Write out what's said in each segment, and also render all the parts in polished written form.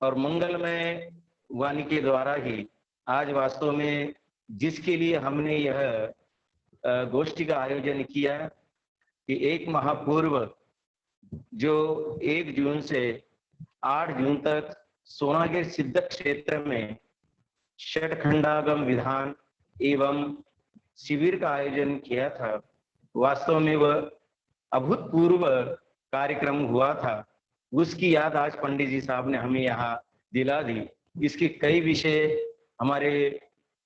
और मंगलमय वाणी के द्वारा ही आज वास्तव में जिसके लिए हमने यह गोष्ठी का आयोजन किया कि एक माह पूर्व जो 1 जून से 8 जून तक सोनागिर सिद्ध क्षेत्र में षटखंडागम विधान एवं शिविर का आयोजन किया था, वास्तव में वह अभूतपूर्व कार्यक्रम हुआ था। उसकी याद आज पंडित जी साहब ने हमें यहाँ दिला दी। इसके कई विषय हमारे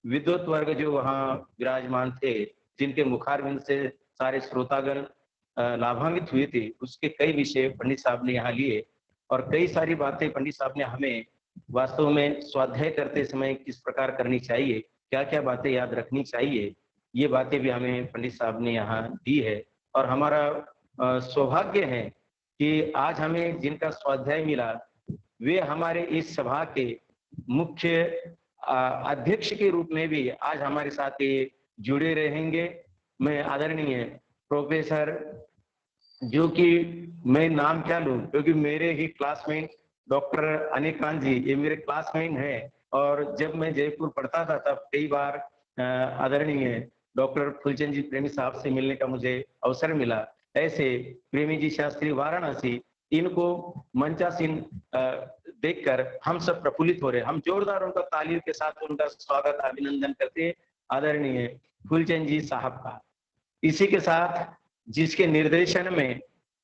विद्वत वर्ग जो वहाँ विराजमान थे, जिनके मुखारविंद से सारे श्रोतागण लाभान्वित हुए थे, उसके कई विषय पंडित साहब ने यहाँ लिए और कई सारी बातें पंडित साहब ने हमें वास्तव में स्वाध्याय करते समय किस प्रकार करनी चाहिए, क्या क्या बातें याद रखनी चाहिए, ये बातें भी हमें पंडित साहब ने यहाँ दी है। और हमारा सौभाग्य है कि आज हमें जिनका स्वाध्याय मिला वे हमारे इस सभा के मुख्य अध्यक्ष के रूप में भी आज हमारे साथ ये जुड़े रहेंगे। मैं आदरणीय प्रोफेसर, जो कि मैं नाम क्या लूं, क्योंकि मेरे ही क्लासमेट डॉक्टर अनिकांत जी ये मेरे क्लासमेट हैं और जब मैं जयपुर पढ़ता था तब कई बार आदरणीय डॉक्टर फूलचंद जी प्रेमी साहब से मिलने का मुझे अवसर मिला। ऐसे प्रेमी जी शास्त्री वाराणसी, इनको मंचासीन देखकर हम सब प्रफुल्लित हो रहे हैं। हम जोरदार उनका तालियों के साथ उनका स्वागत अभिनंदन करते हैं आदरणीय फूलचंद जी साहब का। इसी के साथ जिसके निर्देशन में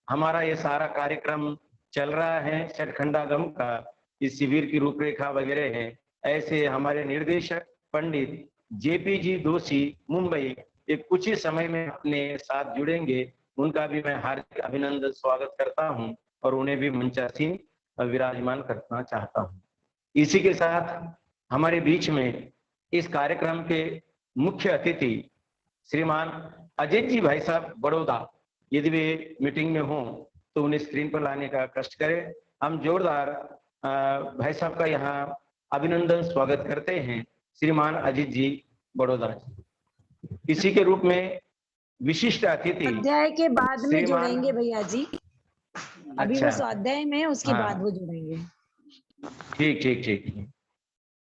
हमारा ये सारा कार्यक्रम चल रहा है षटखंडागम का, इस शिविर की रूपरेखा वगैरह है, ऐसे हमारे निर्देशक पंडित जेपी जी दोषी मुंबई एक कुछ ही समय में अपने साथ जुड़ेंगे। उनका भी मैं हार्दिक अभिनंदन स्वागत करता हूं और उन्हें भी मंचासीन विराजमान करना चाहता हूं। इसी के साथ हमारे बीच में इस कार्यक्रम के मुख्य अतिथि श्रीमान अजीत जी भाई साहब बड़ौदा, यदि वे मीटिंग में हों तो उन्हें स्क्रीन पर लाने का कष्ट करें। हम जोरदार भाई साहब का यहाँ अभिनंदन स्वागत करते हैं, श्रीमान अजीत जी बड़ौदा। इसी के रूप में विशिष्ट अतिथि स्वाध्याय के बाद में जुड़ेंगे भैया जी, अभी अच्छा, वो स्वाध्याय में उसके बाद वो जुड़ेंगे। ठीक ठीक ठीक।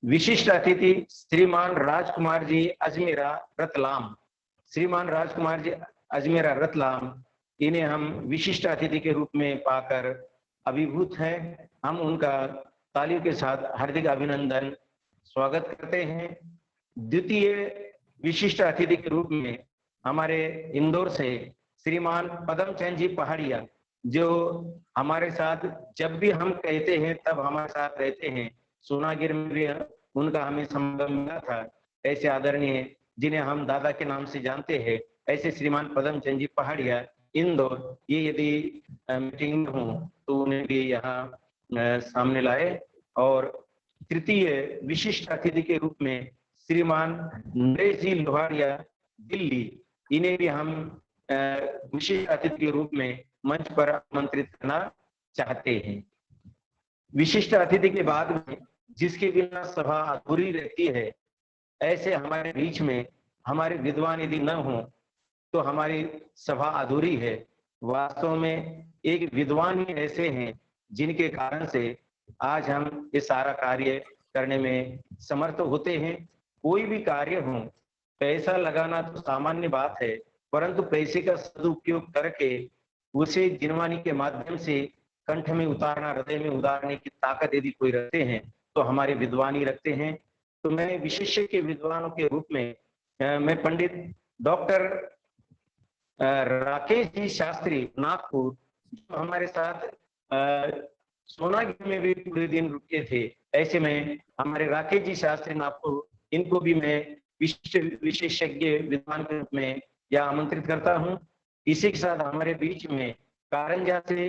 विशिष्ट अतिथि श्रीमान राजकुमार जी अजमेरा रतलाम, श्रीमान राजकुमार जी अजमेरा रतलाम, इन्हें हम विशिष्ट अतिथि के रूप में पाकर अभिभूत हैं। हम उनका तालियों के साथ हार्दिक अभिनंदन स्वागत करते हैं। द्वितीय विशिष्ट अतिथि के रूप में हमारे इंदौर से श्रीमान पदम चंद जी पहाड़िया, जो हमारे साथ जब भी हम कहते हैं तब हमारे साथ रहते हैं। सोनागिर में भी उनका हमें समागम मिला था। ऐसे आदरणीय जिन्हें हम दादा के नाम से जानते हैं, ऐसे श्रीमान पदम चंद जी पहाड़िया इंदौर, ये यदि मीटिंग में हो तो उन्हें भी यहाँ सामने लाए। और तृतीय विशिष्ट अतिथि के रूप में श्रीमान नरेश जी लोहारिया दिल्ली, इन्हें भी हम विशिष्ट अतिथि के रूप में मंच पर आमंत्रित करना चाहते हैं। विशिष्ट अतिथि के बाद में जिसके बिना सभा अधूरी रहती है, ऐसे हमारे बीच में हमारे विद्वान यदि न हो तो हमारी सभा अधूरी है। वास्तव में एक विद्वान ही ऐसे हैं जिनके कारण से आज हम ये सारा कार्य करने में समर्थ होते हैं। कोई भी कार्य हो, पैसा लगाना तो सामान्य बात है, परंतु पैसे का सदुपयोग करके उसे जिनवानी के माध्यम से कंठ में उतारना, हृदय में उतारने की ताकत यदि कोई रखते हैं तो हमारे विद्वान ही रखते हैं। तो मैं विशिष्य के विद्वानों के रूप में मैं पंडित डॉक्टर राकेश जी शास्त्री नागपुर, जो हमारे साथ सोनागिर में भी पूरे दिन रुके थे, ऐसे में हमारे राकेश जी शास्त्री नागपुर, इनको भी मैं विशेषज्ञ विद्वान के रूप में यह आमंत्रित करता हूं। इसी के साथ हमारे बीच में कारंजा से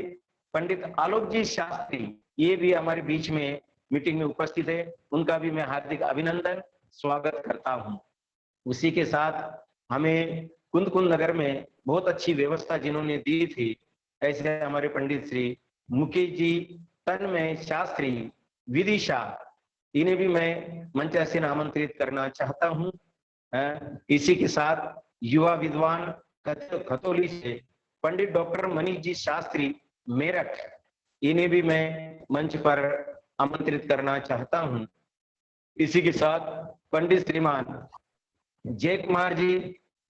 पंडित आलोक जी शास्त्री, ये भी हमारे बीच में मीटिंग में उपस्थित है, उनका भी मैं हार्दिक अभिनंदन स्वागत करता हूं। उसी के साथ हमें कुंद नगर में बहुत अच्छी व्यवस्था जिन्होंने दी थी, ऐसे हमारे पंडित श्री मुकेश जी तन्मय शास्त्री विदिशा, इन्हें भी मैं मंचासीन आमंत्रित करना चाहता हूं। इसी के साथ युवा विद्वान खतौली से पंडित डॉक्टर मनीष जी शास्त्री मेरठ, इन्हें भी मैं मंच पर आमंत्रित करना चाहता हूं। इसी के साथ पंडित श्रीमान जय कुमार जी,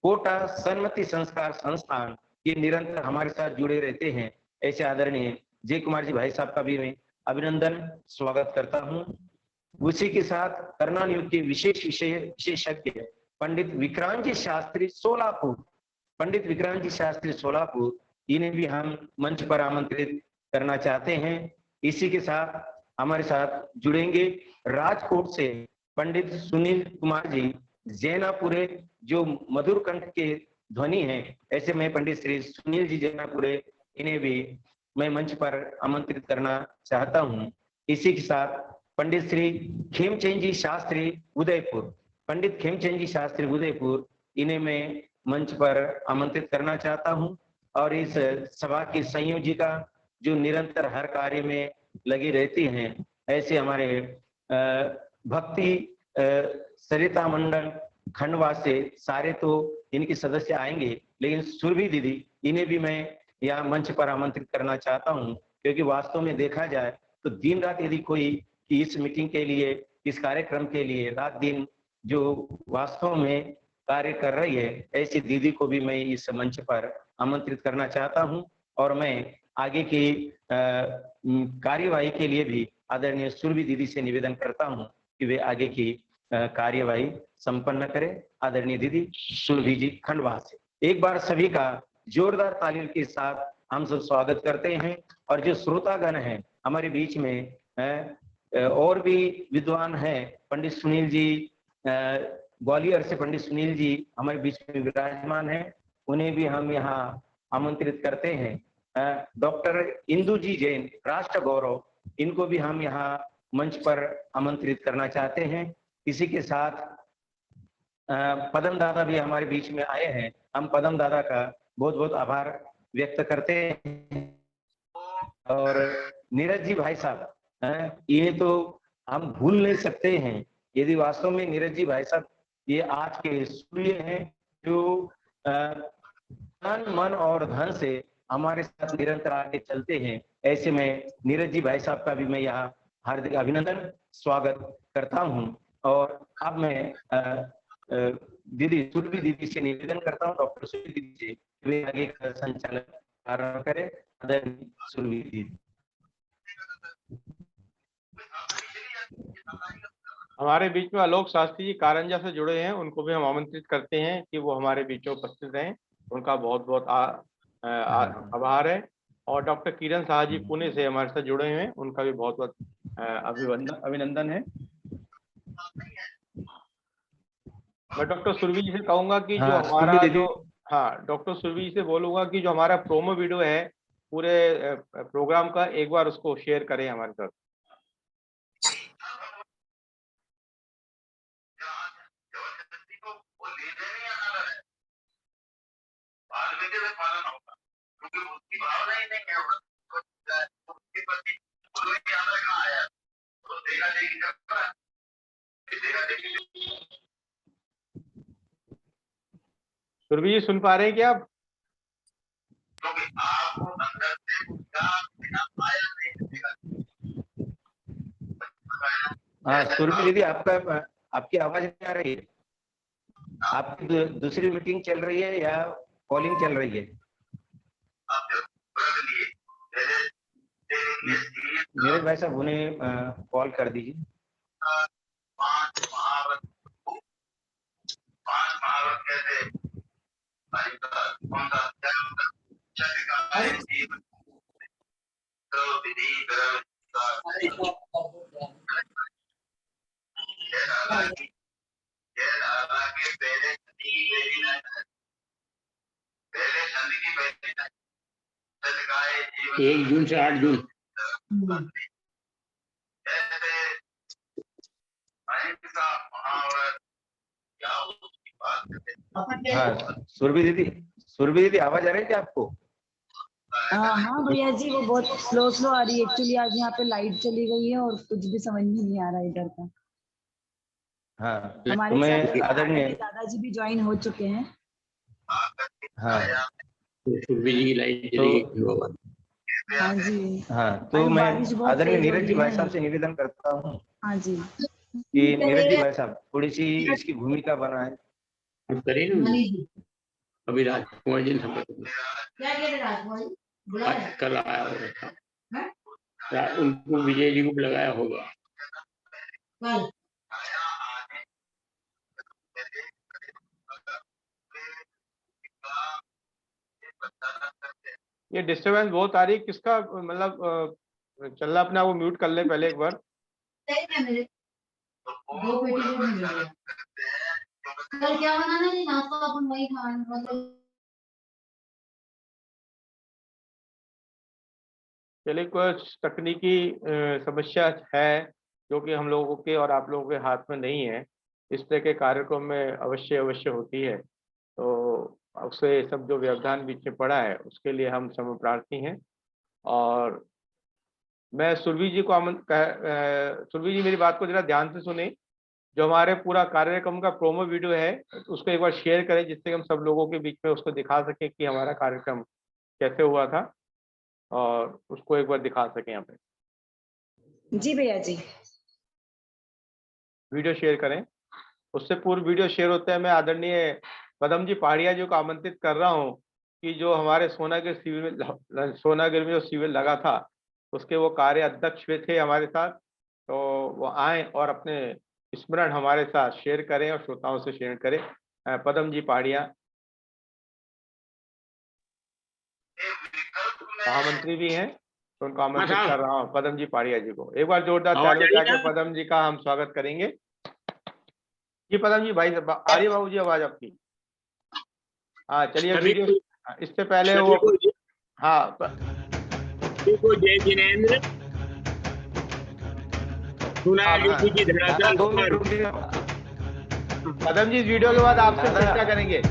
कोटा सन्मति संस्कार संस्थान, ये निरंतर हमारे साथ जुड़े रहते हैं। ऐसे आदरणीय जय कुमार जी भाई साहब का भी मैं अभिनंदन स्वागत करता हूं। उसी के साथ करनाल युग के विशेषज्ञ पंडित विक्रांत जी शास्त्री सोलापुर, पंडित विक्रांत जी शास्त्री सोलापुर, इन्हें भी हम मंच पर आमंत्रित करना चाहते हैं। इसी के साथ हमारे साथ जुड़ेंगे राजकोट से पंडित सुनील कुमार जी जैनापुरे, जो मधुर कंठ के ध्वनि हैं। ऐसे में पंडित श्री सुनील जी जैनापुरे, इन्हें भी मैं मंच पर आमंत्रित करना चाहता हूं। इसी के साथ पंडित श्री खेमचंद जी शास्त्री उदयपुर, पंडित खेमचंद जी शास्त्री उदयपुर, इन्हें मैं मंच पर आमंत्रित करना चाहता हूं। और इस सभा की संयोजिका जो निरंतर हर कार्य में लगी रहती हैं, ऐसे हमारे भक्ति सरिता मंडल खंडवा से सारे तो इनके सदस्य आएंगे, लेकिन सुरभि दीदी, इन्हें भी मैं यहाँ मंच पर आमंत्रित करना चाहता हूँ। क्योंकि वास्तव में देखा जाए तो दिन रात यदि कोई इस मीटिंग के लिए, इस कार्यक्रम के लिए रात दिन जो वास्तव में कार्य कर रही है, ऐसी दीदी को भी मैं इस मंच पर आमंत्रित करना चाहता हूं। और मैं आगे की कार्यवाही के लिए भी आदरणीय सुरभि दीदी से निवेदन करता हूं कि वे आगे की कार्यवाही संपन्न करें। आदरणीय दीदी सुरभि जी खंडवा से एक बार सभी का जोरदार तालियों के साथ हम सब स्वागत करते हैं। और जो श्रोतागण हैं हमारे बीच में और भी विद्वान हैं, पंडित सुनील जी ग्वालियर से, पंडित सुनील जी हमारे बीच में विराजमान हैं, उन्हें भी हम यहाँ आमंत्रित करते हैं। डॉक्टर इंदु जी जैन राष्ट्र गौरव, इनको भी हम यहाँ मंच पर आमंत्रित करना चाहते हैं। इसी के साथ पदम दादा भी हमारे बीच में आए हैं, हम पदम दादा का बहुत बहुत आभार व्यक्त करते हैं। और नीरज जी भाई साहब, ये तो हम भूल नहीं सकते हैं। यदि वास्तव में नीरज जी भाई साहब ये आज के सूर्य हैं, जो तन मन और धन से हमारे साथ निरंतर आगे चलते हैं। ऐसे में नीरज जी भाई साहब का भी मैं यहाँ हार्दिक अभिनंदन स्वागत करता हूँ। और अब मैं दीदी सुरभि दीदी से निवेदन करता हूँ, डॉक्टर सुरभि दीदी से, वे आगे का संचालन प्रारंभ करें। सुरभि दीदी। हमारे बीच में आलोक शास्त्री जी कारंजा से जुड़े हैं, उनको भी हम आमंत्रित करते हैं कि वो हमारे बीच में उपस्थित रहें। उनका बहुत बहुत आभार है। और डॉक्टर किरण शाह जी पुणे से हमारे साथ जुड़े हैं, उनका भी बहुत बहुत अभिनंदन है। मैं डॉक्टर सुरभि जी से कहूंगा कि जो हमारा जो डॉक्टर सुरभि जी से बोलूंगा कि जो हमारा प्रोमो वीडियो है पूरे प्रोग्राम का, एक बार उसको शेयर करें हमारे साथ। सुरभि जी सुन पा रहे हैं क्या आप? हाँ सुरभि दीदी, आपकी आवाज नहीं आ रही है। आपकी दूसरी मीटिंग चल रही है या कॉलिंग चल रही है? नीरज भाई साहब उन्हें कॉल कर दीजिए। एक जून से 8 जून। हाँ सुरभि दीदी आवाज आ रही थी आपको? हाँ भैया जी, वो बहुत स्लो आ रही है। एक्चुअली आज यहाँ पे लाइट चली गई है और कुछ भी समझ में नहीं आ रहा इधर का। हाँ हमारे साथ आदरणीय दादाजी भी ज्वाइन हो चुके हैं। हाँ सुरभि जी की लाइट चली गई। हाँ जी। हाँ, तो अभी मैं बारिश बहुत आदरणीय तेज हो नीरज रही जी है भाई ना। साहब से निवेदन करता हूँ हाँ जी। कि नीरज जी भाई साहब थोड़ी सी इसकी भूमिका बनाएं। अब करे ना अभी राजकुमार जी ने संपर्क कल आया होगा, उनको विजय जी को लगाया होगा। ये डिस्टरबेंस बहुत आ रही है, किसका मतलब चल रहा, अपने आप को म्यूट कर ले पहले एक बार। दो पेटी को नहीं मिलेगा। कल क्या बनाना है नाश्ता अपन वही खाना मतलब। चलिए, कुछ तकनीकी समस्या है जो कि हम लोगों के और आप लोगों के हाथ में नहीं है। इस तरह के कार्यक्रम में अवश्य अवश्य होती है, तो उससे सब जो व्यवधान बीच में पड़ा है उसके लिए हम क्षमा प्रार्थी हैं। और मैं सुरभि जी को सुरभि जी मेरी बात को जरा ध्यान से सुने। जो हमारे पूरा कार्यक्रम का प्रोमो वीडियो है उसको एक बार शेयर करें, जिससे हम सब लोगों के बीच में उसको दिखा सकें कि हमारा कार्यक्रम कैसे हुआ था, और उसको एक बार दिखा सकें यहाँ पे। जी भैया जी। वीडियो शेयर करें। उससे पूर्व वीडियो शेयर होते हैं, मैं आदरणीय पदम जी पहाड़िया जी को आमंत्रित कर रहा हूँ कि जो हमारे सोनागिर शिविर में जो शिविर लगा था उसके वो कार्य अध्यक्ष हुए थे हमारे साथ, तो वो आए और अपने स्मरण हमारे साथ शेयर करें और श्रोताओं से शेयर करें। पदम जी पहाड़िया महामंत्री भी हैं, तो उनको आमंत्रित कर रहा हूँ। पदम जी पहाड़िया जी को एक बार जोरदार तालियों बजा के पदम जी का हम स्वागत करेंगे। जी पदम जी भाई, आ रही है बाबू जी आवाज आपकी? हाँ चलिए, वीडियो इससे पहले वो हाँ जय जिनेन्द्र पदम जी, इस वीडियो के बाद आपसे चर्चा करेंगे।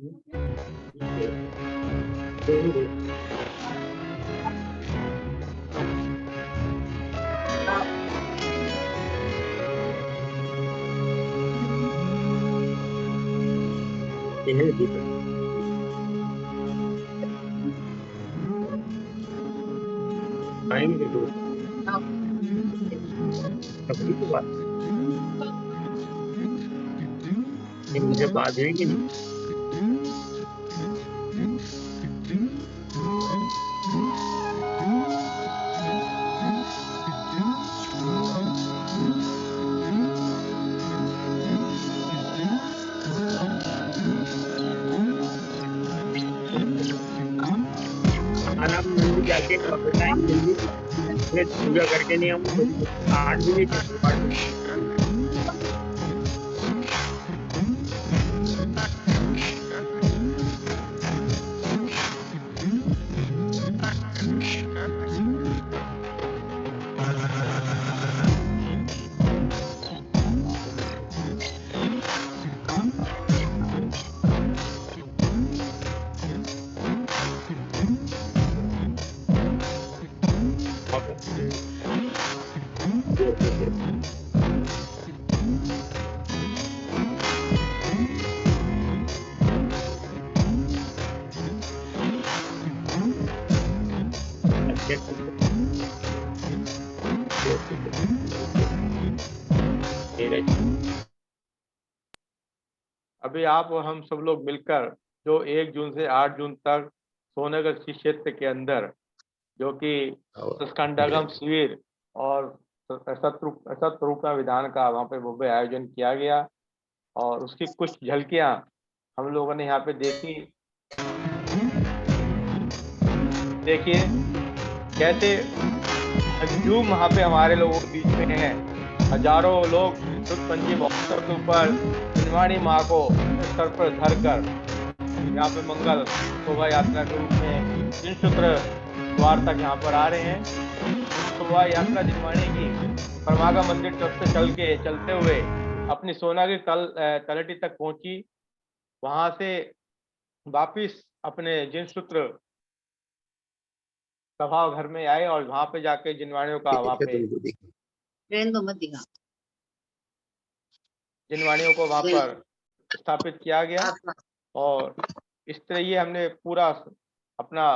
आएंगे तो तभी तो बात ये मुझे बात है कि नहीं। खाना मंदिर जाके वापस आएंगे फिर पूजा करके नहीं हम तो 8 बजे अभी आप और हम सब लोग मिलकर जो 1 जून से 8 जून तक सोनगर क्षेत्र के अंदर जो कि स्कंदागम शिविर और सतरूपा विधान का वहाँ पे भव्य आयोजन किया गया और उसकी कुछ झलकियां हम लोगों ने यहाँ पे देखी। देखिए कैसे हजूम वहाँ पे हमारे लोगों के बीच में है। हजारों लोग पंजी बॉक्सर के ऊपर जिनवाणी माँ को सर पर धर कर यहाँ पे मंगल शोभा यात्रा के रूप में जिनसूत्र द्वार तक यहाँ पर आ रहे हैं। शोभा यात्रा जिनवाणी की परमागा मंदिर तरफ से चलते हुए अपनी सोनागिर तलहटी तक पहुंची। वहां से वापिस अपने जिनसूत्र सभा घर में आए और वहां पे जाके जिनवाणियों का वहां पे जिनवाणियों को वहां पर स्थापित किया गया। और इस तरह ये हमने पूरा अपना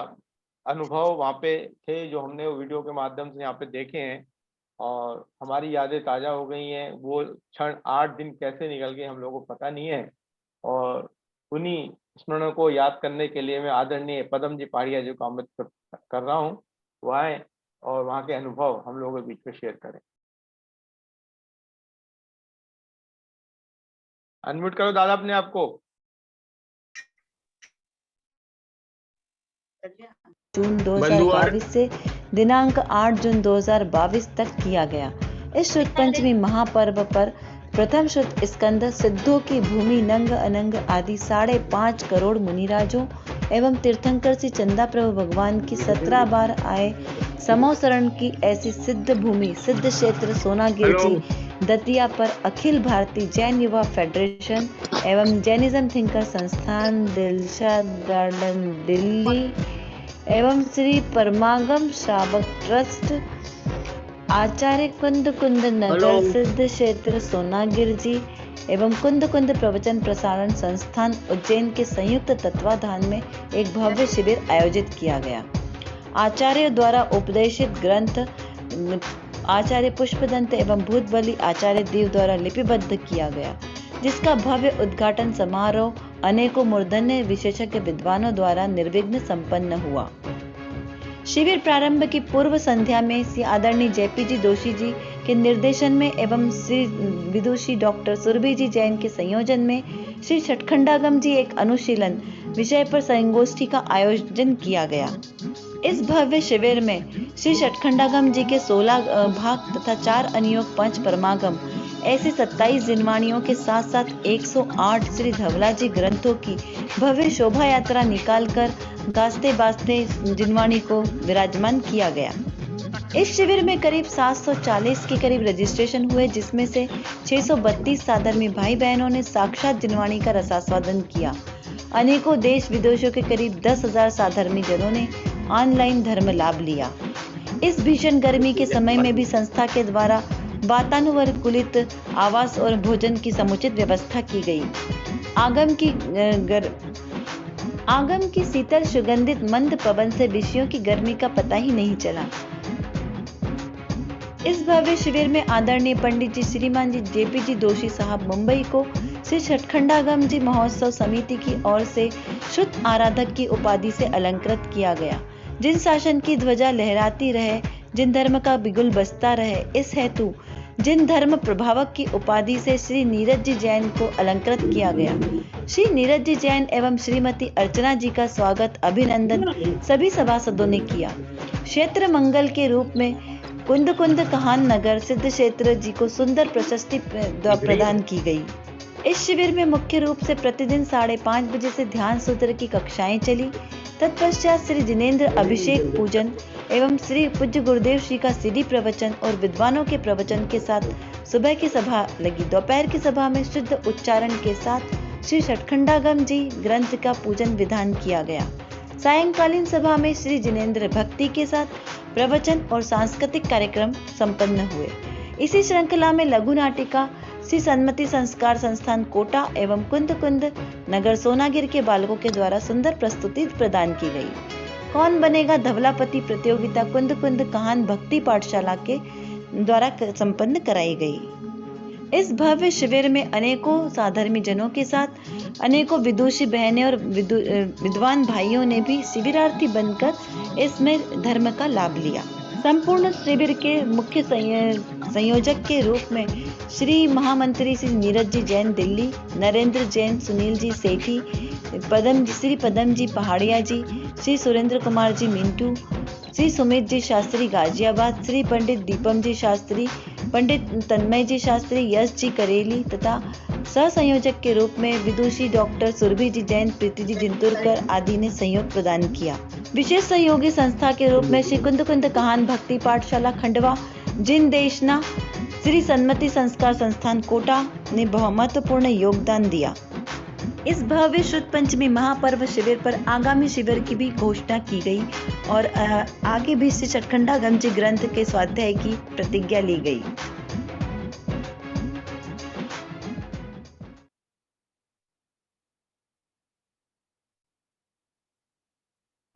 अनुभव वहां पे थे जो हमने वीडियो के माध्यम से यहाँ पे देखे हैं और हमारी यादें ताज़ा हो गई हैं। वो क्षण 8 दिन कैसे निकल गए हम लोगों को पता नहीं है। और उन्हीं स्मरणों को याद करने के लिए मैं आदरणीय पदम जी पहाड़िया जी को आमंत्रित कर रहा हूँ, वो आए और वहाँ के अनुभव हम लोगों के बीच में शेयर करें। अनम्यूट करो दादा अपने आप को। जून 2022 से दिनांक 8 जून 2022 तक किया गया। इस शुद्ध पंचमी महापर्व पर प्रथम शुद्ध स्कंद सिद्धों की भूमि नंग अनंग आदि 5.5 करोड़ मुनिराजों एवं तीर्थंकर श्री चंदा प्रभु भगवान की 17 बार आए समोसरण की ऐसी सिद्ध भूमि सिद्ध क्षेत्र सोनागिर जी दतिया पर अखिल भारतीय जैन युवा फेडरेशन एवं जैनिज्म थिंकर संस्थान दिलशाद गार्डन दिल्ली एवं श्री परमागम श्रावक ट्रस्ट आचार्य कुंद नगर सिद्ध क्षेत्र सोनागिर जी एवं कुंद प्रवचन प्रसारण संस्थान उज्जैन के संयुक्त तत्वाधान में एक भव्य शिविर आयोजित किया गया। आचार्यों द्वारा उपदेशित ग्रंथ आचार्य पुष्पदंत एवं भूत बलि आचार्य देव द्वारा लिपिबद्ध किया गया, जिसका भव्य उद्घाटन समारोह अनेकों मूर्धन्य विशेषज्ञ विद्वानों द्वारा निर्विघ्न संपन्न हुआ। शिविर प्रारंभ की पूर्व संध्या में श्री आदरणीय JP दोषी जी के निर्देशन में एवं श्री विदुषी डॉक्टर सुरभि जी जैन के संयोजन में श्री छठखंडागम जी एक अनुशीलन विषय पर संगोष्ठी का आयोजन किया गया। इस भव्य शिविर में श्री छठखंडागम जी के 16 भाग तथा 4 अनियोग 5 परमागम ऐसे 27 जिनवाणियों के साथ साथ 108 श्री धवला जी ग्रंथों की भव्य शोभा यात्रा निकालकर गाजते बाजते जिनवाणी को विराजमान किया गया। इस शिविर में करीब 740 के करीब रजिस्ट्रेशन हुए, जिसमें से 632 साधर्मी भाई बहनों ने साक्षात जिनवाणी का रसास्वादन किया। अनेकों देश विदेशों के करीब 10,000 साधर्मी जनों ने ऑनलाइन धर्म लाभ लिया। इस भीषण गर्मी के समय में भी संस्था के द्वारा वातानुकूलित आवास और भोजन की समुचित व्यवस्था की गई। आगम की शीतल सुगंधित मंद पवन से विषयों की गर्मी का पता ही नहीं चला। इस भव्य शिविर में आदरणीय पंडित जी श्रीमान जी जेपी जी दोषी साहब मुंबई को श्री छठखंडागम जी महोत्सव समिति की ओर से शुद्ध आराधक की उपाधि से अलंकृत किया गया। जिन शासन की ध्वजा लहराती रहे, जिन धर्म का बिगुल बजता रहे, इस हेतु जिन धर्म प्रभावक की उपाधि से श्री नीरज जी जैन को अलंकृत किया गया। श्री नीरज जी जैन एवं श्रीमती अर्चना जी का स्वागत अभिनंदन सभी सभासदों ने किया। क्षेत्र मंगल के रूप में कुंद कहान नगर सिद्ध क्षेत्र जी को सुंदर प्रशस्ति प्रदान की गई। इस शिविर में मुख्य रूप से प्रतिदिन 5:30 बजे से ध्यान सूत्र की कक्षाएं चली। तत्पश्चात श्री जिनेंद्र अभिषेक पूजन एवं श्री पूज्य गुरुदेव श्री का सीधी प्रवचन और विद्वानों के प्रवचन के साथ सुबह की सभा लगी। दोपहर की सभा में शुद्ध उच्चारण के साथ श्री छठखंडागम जी ग्रंथ का पूजन विधान किया गया। सायंकालीन सभा में श्री जिनेंद्र भक्ति के साथ प्रवचन और सांस्कृतिक कार्यक्रम संपन्न हुए। इसी श्रृंखला में लघु नाटिका श्री सन्मति संस्कार संस्थान कोटा एवं कुंद नगर सोनागिर के बालकों के द्वारा सुंदर प्रस्तुति प्रदान की गई। कौन बनेगा धवलापति प्रतियोगिता कुंद कहान भक्ति पाठशाला के द्वारा संपन्न कराई गई। इस भव्य शिविर में अनेकों साधर्मी जनों के साथ अनेकों विदुषी बहनें और विद्वान भाइयों ने भी शिविरार्थी बनकर इसमें धर्म का लाभ लिया। संपूर्ण शिविर के मुख्य संयोजक के रूप में श्री महामंत्री श्री नीरज जी जैन दिल्ली, नरेंद्र जैन, सुनील जी सेठी, श्री पदम जी पहाड़िया जी, श्री सुरेंद्र कुमार जी मिंटू, श्री सुमित जी शास्त्री गाजियाबाद, श्री पंडित दीपम जी शास्त्री, पंडित तन्मय जी शास्त्री, यश जी करेली तथा सह संयोजक के रूप में विदुषी डॉक्टर सुरभि जी जैन, प्रीति जी जिंतुरकर आदि ने सहयोग प्रदान किया। विशेष सहयोगी संस्था के रूप में श्री कुंद कहान भक्ति पाठशाला खंडवा, जिन देशना, श्री सन्मति संस्कार संस्थान कोटा ने बहुत महत्वपूर्ण योगदान दिया। इस भव्य शुद्ध पंचमी महापर्व शिविर पर आगामी शिविर की भी घोषणा की गई और आगे भी श्री छठखंडागम जी ग्रंथ के स्वाध्याय की प्रतिज्ञा ली गई।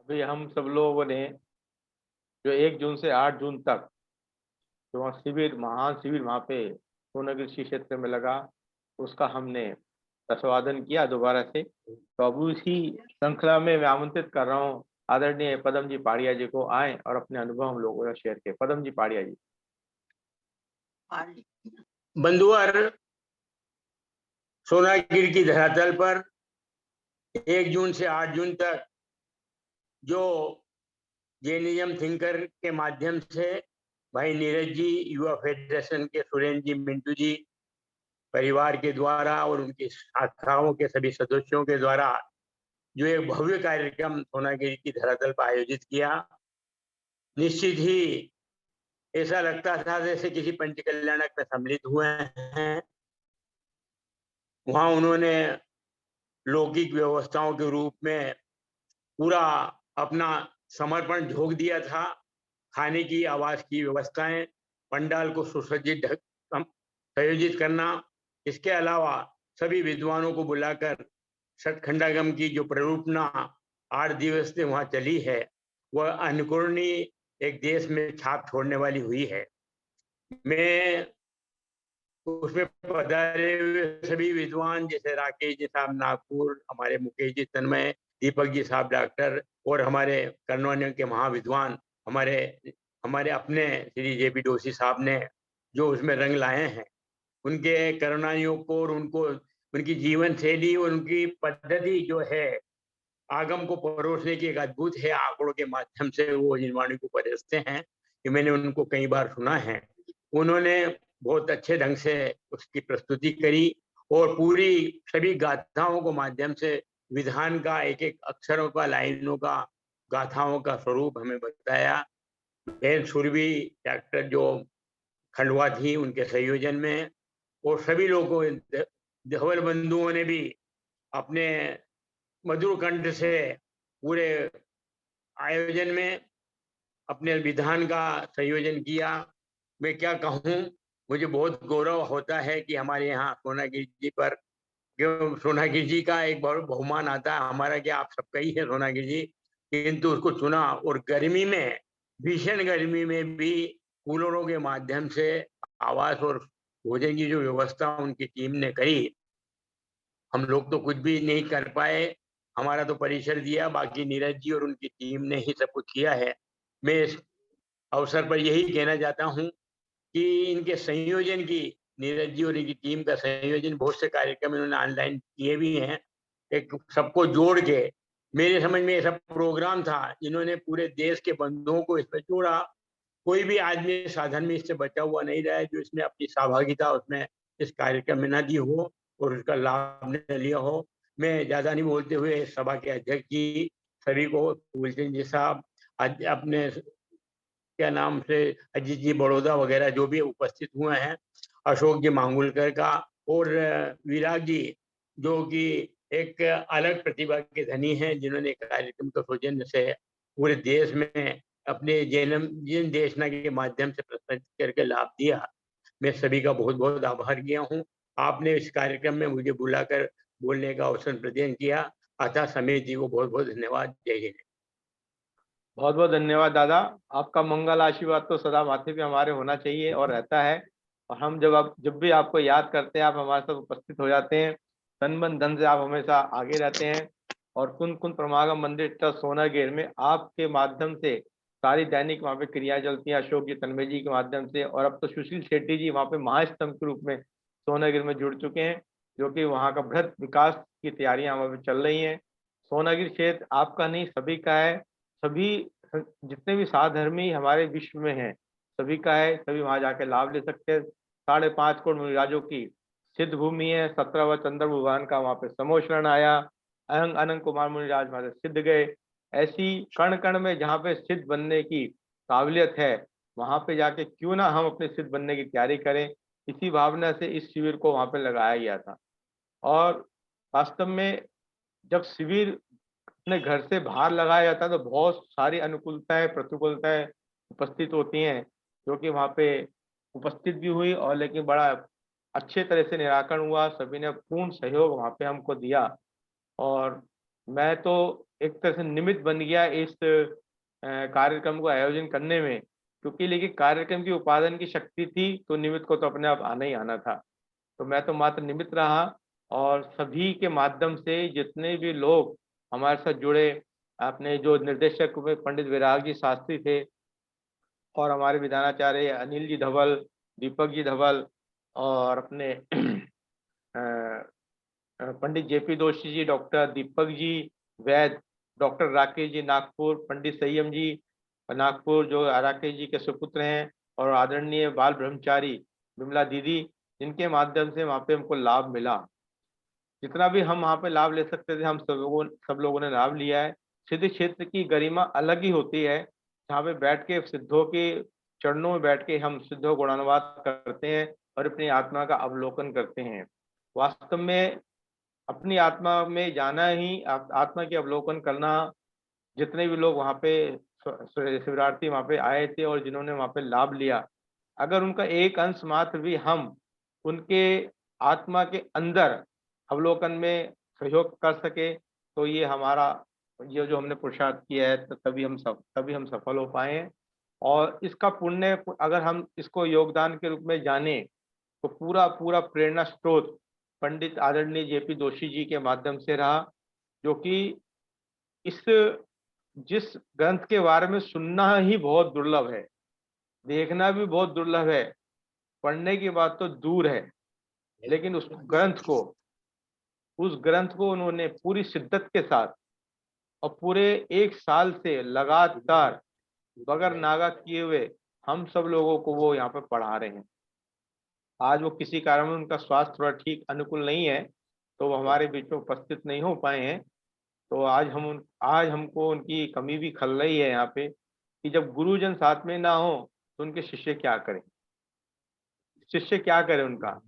अभी हम सब लोगों ने जो 1 जून से 8 जून तक जो वहाँ शिविर महान शिविर वहाँ पे सोनागिर क्षेत्र में लगा, उसका हमने रसवादन किया दोबारा से। तो अब उसी श्रृंखला में मैं आमंत्रित कर रहा हूँ आदरणीय पदम जी पाड़िया जी को आए और अपने अनुभव हम लोगों से शेयर किए। पदम जी पाड़िया जी। बंधुवर, सोनागिर की धरातल पर 1 जून से 8 जून तक जो जैनिज्म थिंकर के माध्यम से भाई नीरज जी, युवा फेडरेशन के सुरेंद्र जी, मिंटू जी परिवार के द्वारा और उनकी शाखाओं के सभी सदस्यों के द्वारा जो एक भव्य कार्यक्रम सोनागिर की धरातल पर आयोजित किया, निश्चित ही ऐसा लगता था जैसे किसी पंचकल्याणक में सम्मिलित हुए हैं। वहां उन्होंने लौकिक व्यवस्थाओं के रूप में पूरा अपना समर्पण झोंक दिया था। खाने की, आवास की व्यवस्थाएं, पंडाल को सुसज्जित संयोजित करना, इसके अलावा सभी विद्वानों को बुलाकर छठखंडागम की जो प्ररूपना 8 दिवस से वहां चली है, वह अनुकरणीय एक देश में छाप छोड़ने वाली हुई है। मैं उसमें पधारे हुए सभी विद्वान जैसे राकेश जी साहब नागपुर, हमारे मुकेश जी तन्मय, दीपक जी साहब डॉक्टर और हमारे कर्नवानियों के महाविद्वान हमारे अपने श्री जेपी दोषी साहब ने जो उसमें रंग लाए हैं, उनके कर्णनियों को और उनकी जीवन शैली और उनकी पद्धति जो है आगम को परोसने की एक अद्भुत है। आंकड़ों के माध्यम से वो निर्वाणी को परोसते हैं कि मैंने उनको कई बार सुना है। उन्होंने बहुत अच्छे ढंग से उसकी प्रस्तुति करी और पूरी सभी गाथाओं को माध्यम से विधान का एक एक अक्षरों का, लाइनों का, गाथाओं का स्वरूप हमें बताया। बहन सुरभि डॉक्टर जो खंडवा थी, उनके संयोजन में, और सभी लोगों धवल बंधुओं ने भी अपने मधुर कंठ से पूरे आयोजन में अपने विधान का संयोजन किया। मैं क्या कहूँ, मुझे बहुत गौरव होता है कि हमारे यहाँ सोनागिरी जी पर, क्यों सोनागिरी जी का एक बहुत बहुमान आता है, हमारा क्या आप सबका ही है सोनागिरी जी, किंतु उसको चुना और गर्मी में, भीषण गर्मी में भी कूलरों के माध्यम से आवास और भोजन की जो व्यवस्था उनकी टीम ने करी, हम लोग तो कुछ भी नहीं कर पाए। हमारा तो परिसर दिया, बाकी नीरज जी और उनकी टीम ने ही सब कुछ किया है। मैं इस अवसर पर यही कहना चाहता हूँ कि इनके संयोजन की, नीरज जी और इनकी टीम का संयोजन, बहुत से कार्यक्रम इन्होंने ऑनलाइन किए भी हैं, एक सबको जोड़ के, मेरे समझ में ऐसा प्रोग्राम था इन्होंने पूरे देश के बंधुओं को इसमें जोड़ा। कोई भी आदमी साधन में इससे बचा हुआ नहीं रहा है जो इसमें अपनी सहभागिता उसमें इस कार्यक्रम में न दी हो और उसका लाभ न लिया हो। मैं ज्यादा नहीं बोलते हुए सभा के अध्यक्ष जी सभी को, फूलचंद जी साहब, अपने क्या नाम से अजीत जी बड़ौदा वगैरह जो भी उपस्थित हुए हैं, अशोक जी मांगुलकर का, और विराग जी जो कि एक अलग प्रतिभा के धनी हैं, जिन्होंने कार्यक्रम के सौजन्य से पूरे देश में अपने जिन देशना के माध्यम से प्रसारित करके लाभ दिया। मैं सभी का बहुत बहुत आभार किया हूँ। आपने इस कार्यक्रम में मुझे बुलाकर बोलने का अवसर प्रदान किया, अतः समीर जी को बहुत बहुत धन्यवाद। जय हिंद। बहुत बहुत धन्यवाद दादा। आपका मंगल आशीर्वाद तो सदा माथे पे हमारे होना चाहिए और रहता है, और हम जब भी आपको याद करते हैं आप हमारे साथ उपस्थित हो जाते हैं। तन मन धन से आप हमेशा आगे रहते हैं। और कुंद कुंद परमागम मंदिर ट्रस्ट सोनागिर में आपके माध्यम से सारी दैनिक वहाँ पे क्रियाएं चलती हैं, अशोक जी तन्मय जी के माध्यम से, और अब तो सुशील शेट्टी जी वहाँ पे महास्तंभ के रूप में सोनागिर में जुड़ चुके हैं, जो कि वहाँ का बृहद विकास की तैयारियां वहाँ पे चल रही हैं। सोनागिर क्षेत्र आपका नहीं सभी का है। सभी जितने भी साधर्मी हमारे विश्व में हैं सभी का है, सभी वहां जाके लाभ ले सकते हैं। 5.5 करोड़ मुनिराजों की सिद्ध भूमि है। 17वां चंद्र भगवान का वहां पे समोशरण आया। अनंत कुमार मुनिराज वहां से सिद्ध गए। ऐसी कण कण में जहाँ पे सिद्ध बनने की काबिलियत है, वहां पे जाके क्यों ना हम अपने सिद्ध बनने की तैयारी करें। इसी भावना से इस शिविर को वहां पे लगाया गया था। और वास्तव में जब शिविर अपने घर से बाहर लगाया जाता है तो बहुत सारी अनुकूलताएं प्रतिकूलताएं उपस्थित होती हैं, जो कि वहाँ पे उपस्थित भी हुई, और लेकिन बड़ा अच्छे तरह से निराकरण हुआ। सभी ने पूर्ण सहयोग वहाँ पे हमको दिया, और मैं तो एक तरह से निमित्त बन गया इस कार्यक्रम को आयोजन करने में, क्योंकि लेकिन कार्यक्रम की उत्पादन की शक्ति थी तो निमित्त को तो अपने आप आना ही आना था। तो मैं तो मात्र निमित्त रहा, और सभी के माध्यम से जितने भी लोग हमारे साथ जुड़े, अपने जो निर्देशक में पंडित विराग जी शास्त्री थे, और हमारे विधानाचार्य अनिल जी धवल, दीपक जी धवल, और अपने पंडित जेपी दोषी जी, डॉक्टर दीपक जी वैद, डॉक्टर राकेश जी नागपुर, पंडित संयम जी नागपुर जो राकेश जी के सुपुत्र हैं, और आदरणीय बाल ब्रह्मचारी विमला दीदी, जिनके माध्यम से वहाँ पे हमको लाभ मिला। जितना भी हम वहाँ पे लाभ ले सकते थे हम सब लोगों ने लाभ लिया है। सिद्ध क्षेत्र की गरिमा अलग ही होती है, जहाँ पे बैठ के सिद्धों के चरणों में बैठ के हम सिद्धों गुणानुवाद करते हैं और अपनी आत्मा का अवलोकन करते हैं। वास्तव में अपनी आत्मा में जाना ही आत्मा की अवलोकन करना। जितने भी लोग वहाँ पे शिविरार्थी वहाँ पे आए थे और जिन्होंने वहाँ पे लाभ लिया, अगर उनका एक अंश मात्र भी हम उनके आत्मा के अंदर अवलोकन में सहयोग कर सके, तो ये हमारा ये जो हमने पुरुषार्थ किया है तो तभी हम सफल हो पाए हैं। और इसका पुण्य अगर हम इसको योगदान के रूप में जाने तो पूरा पूरा प्रेरणा स्रोत पंडित आदरणीय जेपी दोषी जी के माध्यम से रहा, जो कि इस जिस ग्रंथ के बारे में सुनना ही बहुत दुर्लभ है, देखना भी बहुत दुर्लभ है, पढ़ने की बात तो दूर है, लेकिन उस ग्रंथ को उन्होंने पूरी शिद्दत के साथ और पूरे 1 साल से लगातार बगैर नागा किए हुए हम सब लोगों को वो यहाँ पर पढ़ा रहे हैं। आज वो किसी कारण में उनका स्वास्थ्य थोड़ा ठीक अनुकूल नहीं है, तो वो हमारे बीच में उपस्थित नहीं हो पाए हैं। तो आज हमको उनकी कमी भी खल रही है यहाँ पे, कि जब गुरुजन साथ में ना हो तो उनके शिष्य क्या करें उनका।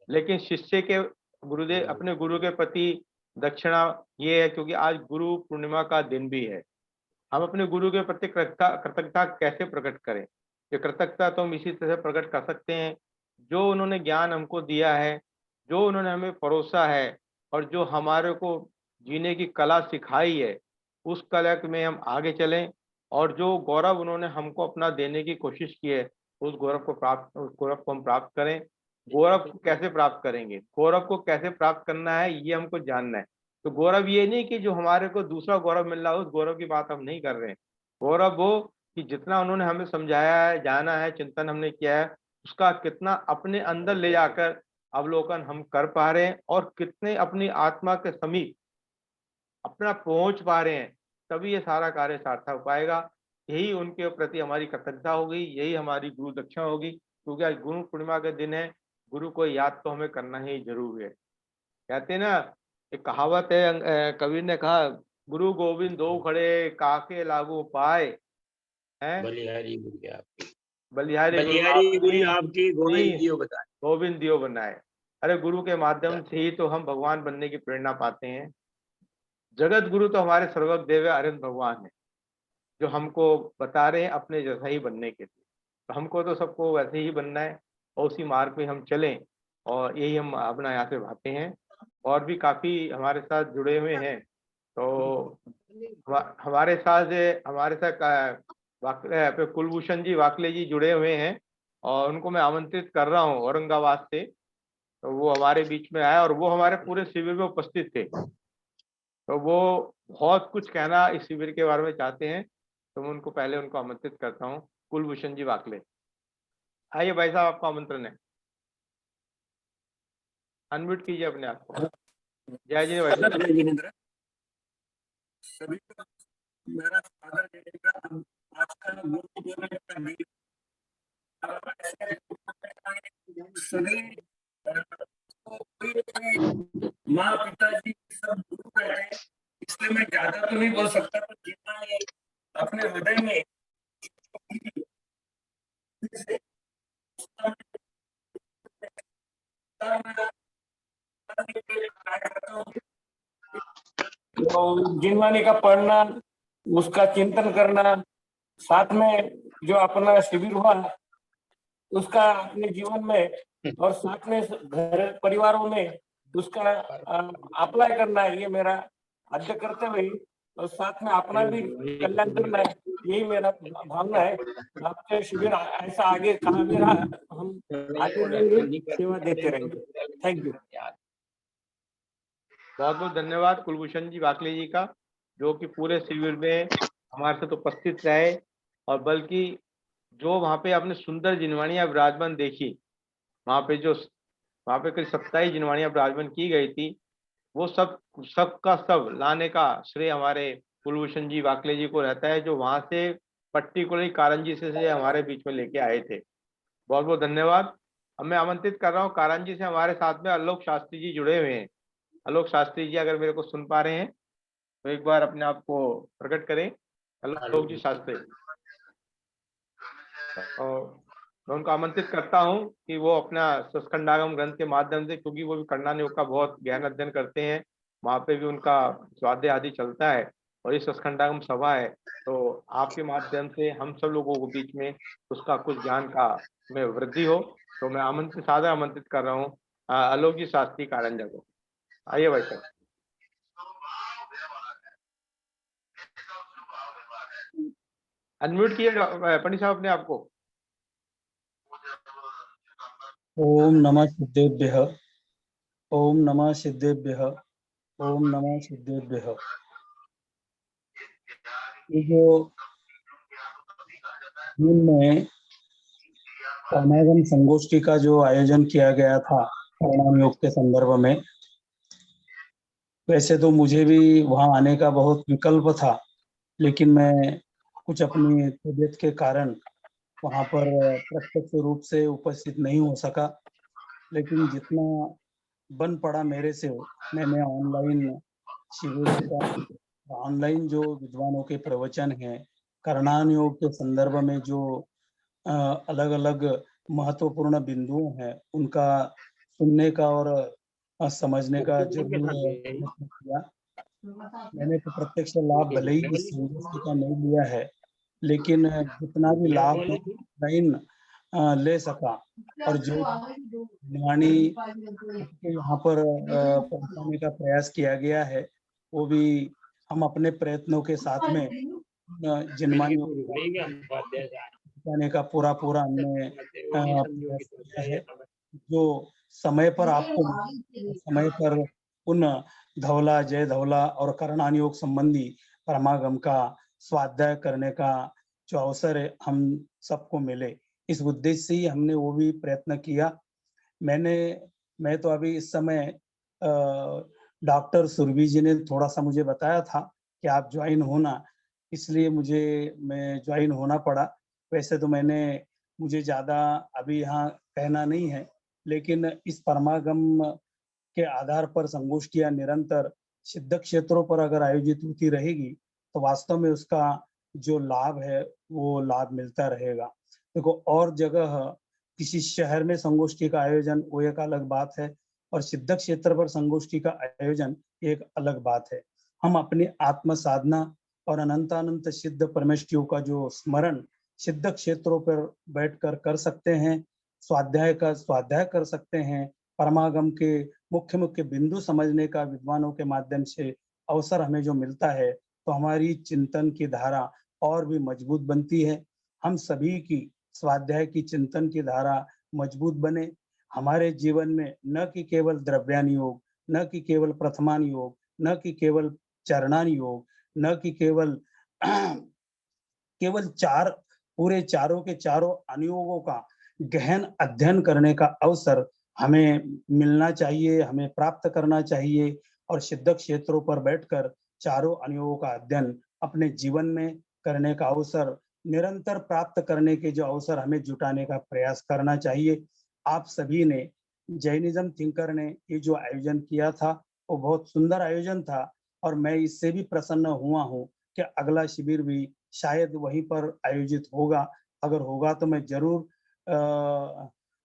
लेकिन शिष्य के गुरुदेव अपने गुरु के प्रति दक्षिणा ये है क्योंकि आज गुरु पूर्णिमा का दिन भी है। हम अपने गुरु के प्रति कृतज्ञता कैसे प्रकट करें? ये कृतज्ञता तो हम इसी तरह प्रकट कर सकते हैं, जो उन्होंने ज्ञान हमको दिया है, जो उन्होंने हमें परोसा है और जो हमारे को जीने की कला सिखाई है, उस कला में हम आगे चलें और जो गौरव उन्होंने हमको अपना देने की कोशिश की है, उस गौरव को हम प्राप्त करें। गौरव को कैसे प्राप्त करेंगे? गौरव को कैसे प्राप्त करना है, ये हमको जानना है। तो गौरव ये नहीं कि जो हमारे को दूसरा गौरव मिल रहा है, उस गौरव की बात हम नहीं कर रहे हैं। गौरव वो कि जितना उन्होंने हमें समझाया है, जाना है, चिंतन हमने किया है, उसका कितना अपने अंदर ले जाकर अवलोकन हम कर पा रहे हैं और कितने अपनी आत्मा के समीप अपना पहुंच पा रहे हैं, तभी ये सारा कार्य सार्थक हो पाएगा। यही उनके प्रति हमारी कृतज्ञता होगी, यही हमारी गुरु दक्षिणा होगी, क्योंकि आज गुरु पूर्णिमा का दिन है। गुरु को याद तो हमें करना ही जरूर है। कहते हैं ना, एक कहावत है, कबीर ने कहा, गुरु गोविंद दो खड़े काके लागू पाए, हैं बलिहारी गुरु आपकी, बलिहारी बलिहारी गुरु आपकी, गोविंद नहीं, दियो बताए। गोविंद दियो बनाए। अरे गुरु के माध्यम से ही तो हम भगवान बनने की प्रेरणा पाते हैं। जगत गुरु तो हमारे सर्वज्ञ देव अरिंद भगवान है, जो हमको बता रहे हैं अपने जैसा ही बनने के लिए। तो हमको तो सबको वैसे ही बनना है और उसी मार्ग में हम चलें, और यही हम अपना यहाँ से भाते हैं। और भी काफी हमारे साथ जुड़े हुए हैं, तो हमारे साथ कुलभूषण जी वाकले जी जुड़े हुए हैं और उनको मैं आमंत्रित कर रहा हूँ औरंगाबाद से। तो वो हमारे बीच में आए और वो हमारे पूरे शिविर में उपस्थित थे। तो वो बहुत कुछ कहना इस शिविर के बारे में चाहते हैं, तो मैं उनको पहले उनको आमंत्रित करता हूँ। कुलभूषण जी वाकले, आइए भाई साहब, आपका आमंत्रण है। अनम्यूट कीजिए अपने आप को। जय जी भाई साहब। सभी को मेरा स्वागत है। आज का सभी माँ पिताजी सब गुरु हैं, इसलिए मैं ज्यादा तो नहीं बोल सकता, पर जितना ये अपने हृदय में तो जिनवानी का पढ़ना, उसका चिंतन करना, साथ में जो अपना शिविर हुआ उसका अपने जीवन में और साथ में घर परिवारों में उसका अप्लाई करना है, ये मेरा आद्य कर्तव्य है। और साथ में अपना भी कल्याण करना है, यही मेरा भावना है। आपके शिविर ऐसा आगे कहाँ भी रहा, हम आगे रहेंगे, सेवा देते रहेंगे। Thank you. बहुत बहुत धन्यवाद कुलभूषण जी वाकले जी का, जो कि पूरे शिविर में हमारे साथ उपस्थित रहे, और बल्कि जो वहाँ पे आपने सुंदर जिनवाणियां विराजमान देखी, वहाँ पे करीब 27 जिनवाणियां विराजमान की गई थी, वो सबका सब लाने का श्रेय हमारे कुलभूषण जी वाकले जी को रहता है, जो वहाँ से पर्टिकुलरली कारंजी से हमारे बीच में लेके आए थे। बहुत बहुत धन्यवाद। अब मैं आमंत्रित कर रहा हूँ कारंजी से हमारे साथ में आलोक शास्त्री जी जुड़े हुए हैं। आलोक शास्त्री जी अगर मेरे को सुन पा रहे हैं तो एक बार अपने आप को प्रकट करें। आलोक जी शास्त्री, और मैं उनको आमंत्रित करता हूं कि वो अपना सस्कंडागम ग्रंथ के माध्यम से, क्योंकि वो भी कन्नड़ योग का बहुत गहन अध्ययन करते हैं, वहाँ पे भी उनका स्वाध्याय आदि चलता है और ये सस्कंडागम सभा है, तो आपके माध्यम से हम सब लोगों के बीच में उसका कुछ ज्ञान का में वृद्धि हो। तो मैं सादर आमंत्रित कर रहा हूँ आलोक जी शास्त्री कारंजा को। आइए भाई साहब। अनम्यूट किए पंडित साहब अपने आप को। ओम नमः सिद्धेभ्यः, ओम नमः सिद्धेभ्यः, ओम नमः सिद्धेभ्यः। ये जो जून में समागम संगोष्ठी का जो आयोजन किया गया था परिणाम योग के संदर्भ में, वैसे तो मुझे भी वहां आने का बहुत विकल्प था, लेकिन मैं कुछ अपनी तबीयत के कारण वहां पर प्रत्यक्ष रूप से उपस्थित नहीं हो सका। लेकिन जितना बन पड़ा मेरे से, मैंने ऑनलाइन शिविरों का, ऑनलाइन जो विद्वानों के प्रवचन हैं, करणान योग के संदर्भ में जो अलग अलग महत्वपूर्ण बिंदु हैं, उनका सुनने का और समझने का जरूर प्रयत्न किया। मैंने तो प्रत्यक्ष लाभ भले ही इस संगोष्ठी का नहीं लिया है, लेकिन जितना भी लाभ मैं ऑनलाइन ले सका और जो निवाणी के यहाँ पर पहुंचाने का प्रयास किया गया है, वो भी हम अपने प्रयत्नों के साथ में जिनमानी पहुंचाने का पूरा हमने प्रयास किया है। जो समय पर आपको समय पर उन धवला, जय धवला और करुणान योग संबंधी परमागम का स्वाध्याय करने का जो अवसर है हम सबको मिले, इस उद्देश्य से ही हमने वो भी प्रयत्न किया। मैं तो अभी इस समय डॉक्टर सुरभि जी ने थोड़ा सा मुझे बताया था कि आप ज्वाइन होना, इसलिए मैं ज्वाइन होना पड़ा। वैसे तो मुझे ज्यादा अभी यहाँ कहना नहीं है, लेकिन इस परमागम के आधार पर संगोष्ठियां निरंतर सिद्ध क्षेत्रों पर अगर आयोजित होती रहेगी तो वास्तव में उसका जो लाभ है वो लाभ मिलता रहेगा। देखो, और जगह किसी शहर में संगोष्ठी का आयोजन वो एक अलग बात है, और सिद्ध क्षेत्र पर संगोष्ठी का आयोजन एक अलग बात है। हम अपनी आत्म साधना और अनंतानंत सिद्ध परमेष्ठियों का जो स्मरण सिद्ध क्षेत्रों पर बैठकर कर सकते हैं, स्वाध्याय कर सकते हैं, परमागम के मुख्य बिंदु समझने का विद्वानों के माध्यम से अवसर हमें जो मिलता है, तो हमारी चिंतन की धारा और भी मजबूत बनती है। हम सभी की स्वाध्याय की चिंतन की धारा मजबूत बने, हमारे जीवन में न कि केवल द्रव्यान योग, न कि केवल प्रथमान योग, न कि केवल चरणान योग, न कि केवल पूरे चारों के चारों अनुयोगों का गहन अध्ययन करने का अवसर हमें मिलना चाहिए, हमें प्राप्त करना चाहिए, और सिद्ध क्षेत्रों पर बैठकर चारों अनुयोगों का अध्ययन अपने जीवन में करने का अवसर निरंतर प्राप्त करने के जो अवसर हमें जुटाने का प्रयास करना चाहिए। आप सभी ने, जैनिज्म थिंकर ने ये जो आयोजन किया था वो बहुत सुंदर आयोजन था, और मैं इससे भी प्रसन्न हुआ हूँ कि अगला शिविर भी शायद वहीं पर आयोजित होगा। अगर होगा तो मैं जरूर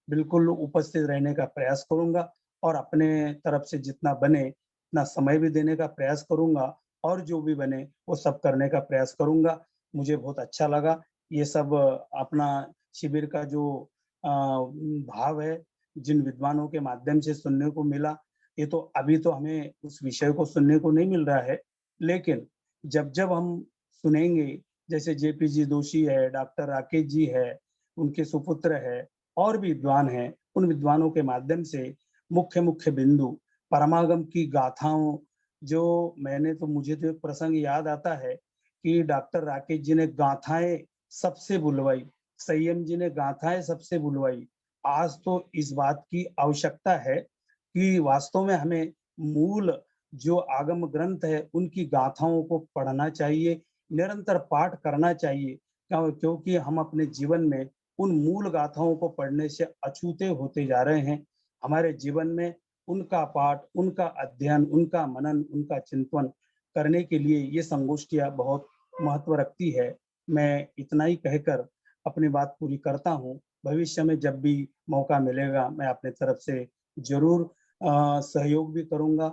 बिल्कुल उपस्थित रहने का प्रयास करूंगा, और अपने तरफ से जितना बने उतना समय भी देने का प्रयास करूंगा, और जो भी बने वो सब करने का प्रयास करूंगा। मुझे बहुत अच्छा लगा ये सब अपना शिविर का जो भाव है जिन विद्वानों के माध्यम से सुनने को मिला। ये तो अभी तो हमें उस विषय को सुनने को नहीं मिल रहा है, लेकिन जब हम सुनेंगे, जैसे जेपीजी जोशी है, डॉक्टर राकेश जी है, उनके सुपुत्र है, और भी विद्वान हैं, उन विद्वानों के माध्यम से मुख्य बिंदु परमागम की गाथाओं, जो मुझे तो एक प्रसंग याद आता है कि डॉक्टर राकेश जी ने गाथाएं सबसे बुलवाई, संयम जी ने गाथाएं सबसे बुलवाई। आज तो इस बात की आवश्यकता है कि वास्तव में हमें मूल जो आगम ग्रंथ है उनकी गाथाओं को पढ़ना चाहिए, निरंतर पाठ करना चाहिए, क्योंकि हम अपने जीवन में उन मूल गाथाओं को पढ़ने से अछूते होते जा रहे हैं। हमारे जीवन में उनका पाठ, उनका अध्ययन, उनका मनन, उनका चिंतन करने के लिए ये संगोष्ठियां बहुत महत्व रखती है। मैं इतना ही कहकर अपनी बात पूरी करता हूँ। भविष्य में जब भी मौका मिलेगा मैं अपने तरफ से जरूर सहयोग भी करूंगा,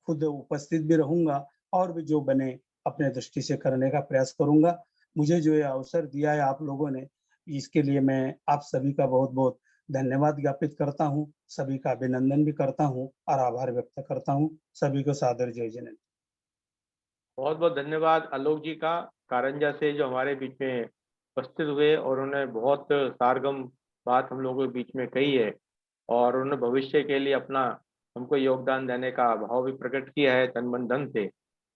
खुद उपस्थित भी रहूंगा, और भी जो बने अपने दृष्टि से करने का प्रयास करूंगा। मुझे जो ये अवसर दिया है आप लोगों ने, इसके लिए मैं आप सभी का बहुत बहुत धन्यवाद ज्ञापित करता हूँ, सभी का अभिनंदन भी करता हूँ और आभार व्यक्त करता हूँ। सभी को सादर जय जयंत। बहुत बहुत धन्यवाद आलोक जी का, कारंजा से जो हमारे बीच में उपस्थित हुए, और उन्होंने बहुत सारगम बात हम लोगों के बीच में कही है, और उन्होंने भविष्य के लिए अपना हमको योगदान देने का भाव भी प्रकट किया है तन मन धन से।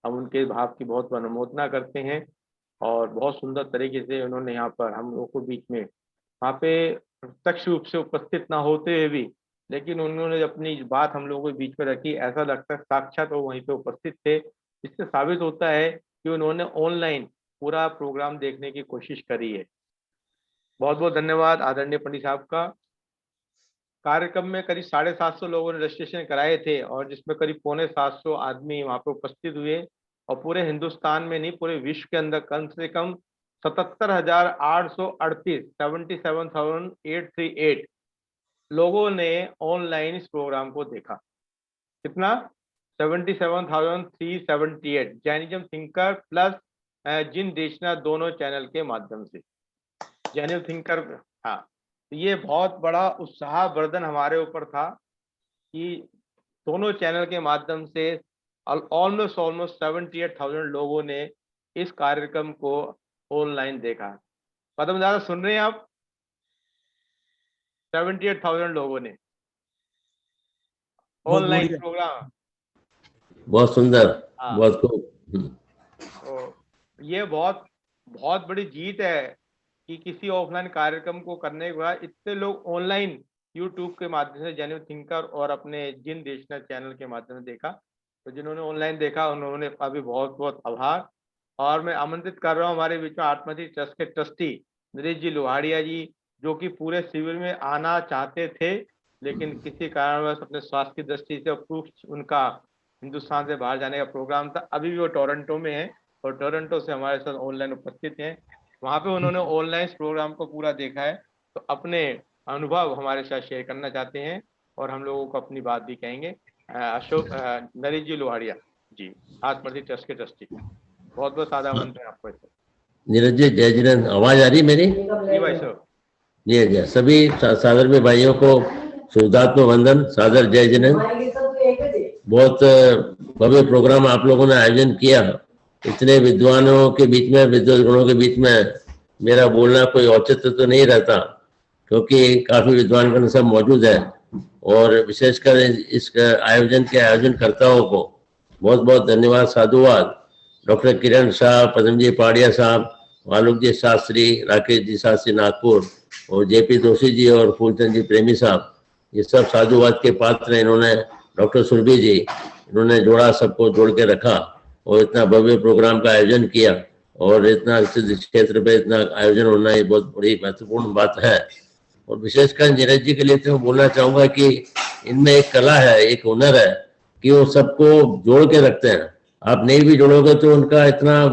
हम उनके भाव की बहुत अनुमोदना करते हैं, और बहुत सुंदर तरीके से उन्होंने यहाँ पर हम लोगों को बीच में वहाँ पे प्रत्यक्ष रूप से उपस्थित ना होते हुए भी, लेकिन उन्होंने अपनी बात हम लोगों के बीच में रखी। ऐसा लगता है साक्षात वो वहीं पे उपस्थित थे। इससे साबित होता है कि उन्होंने ऑनलाइन पूरा प्रोग्राम देखने की कोशिश करी है। बहुत बहुत धन्यवाद आदरणीय पंडित साहब का। कार्यक्रम में करीब 750 लोगों ने रजिस्ट्रेशन कराए थे, और जिसमें करीब 750 आदमी वहां पर उपस्थित हुए, और पूरे हिंदुस्तान में नहीं पूरे विश्व के अंदर कम से कम 77,838 77,838 लोगों ने ऑनलाइन इस प्रोग्राम को देखा। कितना 77,378 जैनिज्म थिंकर प्लस जिन देशना दोनों चैनल के माध्यम से जैनिज्म थिंकर। हाँ, तो ये बहुत बड़ा उत्साहवर्धन हमारे ऊपर था कि दोनों चैनल के माध्यम से ऑलमोस्ट 78,000 लोगों ने इस कार्यक्रम को ऑनलाइन देखा। पदम दादा सुन रहे हैं आप? 78,000 लोगों ने ऑनलाइन प्रोग्राम। बहुत सुंदर, हाँ, बहुत खूब। तो ये बहुत बहुत बड़ी जीत है कि किसी ऑफलाइन कार्यक्रम को करने के बाद इतने लोग ऑनलाइन यूट्यूब के माध्यम से जैनिज्म थिंकर और अपने जिन देशना चैनल के माध्यम से देखा। तो जिन्होंने ऑनलाइन देखा उन्होंने अभी बहुत बहुत आभार। और मैं आमंत्रित कर रहा हूँ हमारे बीच में आत्महति ट्रस्ट के ट्रस्टी नरेश जी लोहाड़िया जी, जो कि पूरे शिविर में आना चाहते थे लेकिन किसी कारणवश अपने स्वास्थ्य की दृष्टि से उनका हिंदुस्तान से बाहर जाने का प्रोग्राम था। अभी भी वो टोरंटो में है और टोरंटो से हमारे साथ ऑनलाइन उपस्थित हैं। वहाँ पे उन्होंने ऑनलाइन प्रोग्राम को पूरा देखा है, तो अपने अनुभव हमारे साथ शेयर करना चाहते हैं और हम लोगों को अपनी बात भी कहेंगे। अशोक नरेश जी लोहाड़िया जी, आत्महति ट्रस्ट के ट्रस्टी, बहुत बहुत सादा आमंत्रण है आपको। नीरज जी, जय जिनेंद्र। आवाज आ रही मेरी? जी भाई साहब। जी जय। सभी सादर में भाइयों को शुद्धात्म वंदन, सादर जय जिनेंद्र। बहुत भव्य प्रोग्राम आप लोगों ने आयोजन किया। इतने विद्वानों के बीच में, विद्वत गुणों के बीच में मेरा बोलना कोई औचित्य तो नहीं रहता, क्योंकि काफी विद्वान सब मौजूद है। और विशेषकर इस आयोजन के आयोजनकर्ताओं को बहुत बहुत धन्यवाद, साधुवाद। डॉक्टर किरण शाह, पद्म जी पाड़िया साहब, आलोक जी शास्त्री, राकेश जी शास्त्री नागपुर, और जेपी दोषी जी और फूलचंद जी प्रेमी साहब, ये सब साधुवाद के पात्र हैं। इन्होंने, डॉक्टर सुरभि जी, इन्होंने जोड़ा, सबको जोड़ के रखा और इतना भव्य प्रोग्राम का आयोजन किया। और इतना क्षेत्र पे इतना आयोजन होना ये बहुत बड़ी महत्वपूर्ण बात है। और विशेषकर नीरज जी के लिए तो बोलना चाहूंगा कि इनमें एक कला है, एक हुनर है कि वो सबको जोड़ के रखते हैं। आप नहीं भी जोड़ोगे तो उनका इतना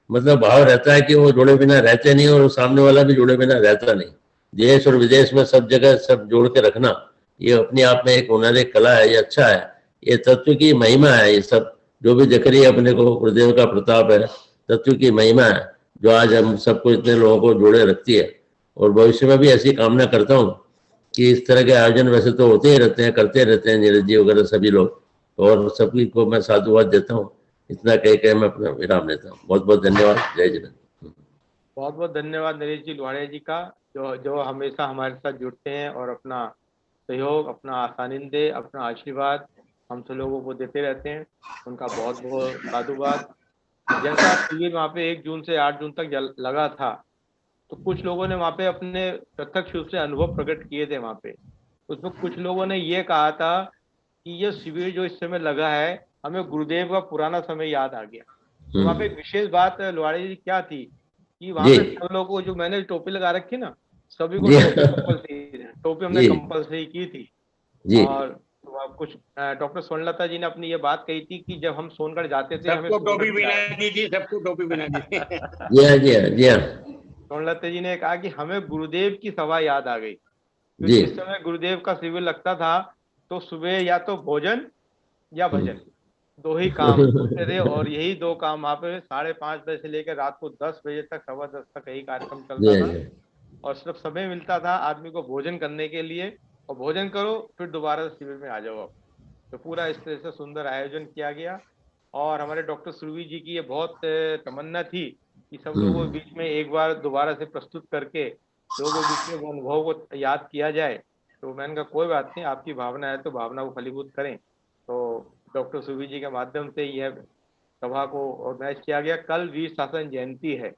मतलब भाव रहता है कि वो जोड़े बिना रहते नहीं, और सामने वाला भी जोड़े बिना रहता नहीं। देश और विदेश में सब जगह सब जोड़ के रखना, ये अपने आप में एक हुनर, एक कला है। ये अच्छा है, ये तत्व की महिमा है। ये सब जो भी दिख रही है अपने को, गुरुदेव का प्रताप है, तत्व की महिमा है जो आज हम सबको, इतने लोगों को जोड़े रखती है। और भविष्य में भी ऐसी कामना करता हूँ कि इस तरह के आयोजन वैसे तो होते ही रहते हैं, करते रहते हैं नीरज जी वगैरह सभी लोग, और सभी को मैं साधुवाद देता हूँ। इतना कह के मैं अपना विराम लेता हूँ। बहुत बहुत धन्यवाद। जय जिनेंद्र। बहुत बहुत धन्यवाद नरेश जी लोहाड़िया जी का, जो हमेशा हमारे साथ जुड़ते हैं और अपना सहयोग, अपना आसानिंदे, अपना आशीर्वाद हम सब लोगों को देते रहते हैं। उनका बहुत बहुत साधुवाद। जैसा शिविर वहाँ पे 1 जून से 8 जून तक लगा था, तो कुछ लोगों ने वहाँ पे अपने प्रत्यक्ष रूप से अनुभव प्रकट किए थे वहाँ पे। उसमें कुछ लोगों ने ये कहा था कि ये शिविर जो इस समय लगा है, हमें गुरुदेव का पुराना समय याद आ गया। तो वहाँ पे एक विशेष बात लोहाड़िया जी क्या थी कि वहाँ पे सब लोगों को, जो मैंने टोपी लगा रखी ना, सभी को टोपी हमने कंपल्सरी की थी। और कुछ डॉक्टर स्वर्णलता जी ने अपनी ये बात कही थी कि जब हम सोनगढ़ जाते थे, हमें टोपी पहना दी थी, सबको टोपी पहना दी थी। जी हाँ। स्वर्णलता जी ने कहा कि हमें गुरुदेव की सभा याद आ गई, क्योंकि इस समय गुरुदेव का शिविर लगता था तो सुबह या तो भोजन या भजन, 2 ही काम होते थे। और यही 2 काम वहाँ पे 5:30 बजे से लेकर रात को 10 बजे तक, 10:15 तक यही कार्यक्रम चलता था। और सिर्फ समय मिलता था आदमी को भोजन करने के लिए, और भोजन करो फिर दोबारा शिविर में आ जाओ आप। तो पूरा इस तरह से सुंदर आयोजन किया गया। और हमारे डॉक्टर सुरभि जी की ये बहुत तमन्ना थी कि सब लोगों के बीच में एक बार दोबारा से प्रस्तुत करके लोगों के बीच में वो अनुभव को याद किया जाए। तो मैंने कहा कोई बात नहीं, आपकी भावना है तो भावना को फलीभूत करें। तो डॉक्टर सुरभि जी के माध्यम से यह सभा को ऑर्गेनाइज किया गया। कल वीर शासन जयंती है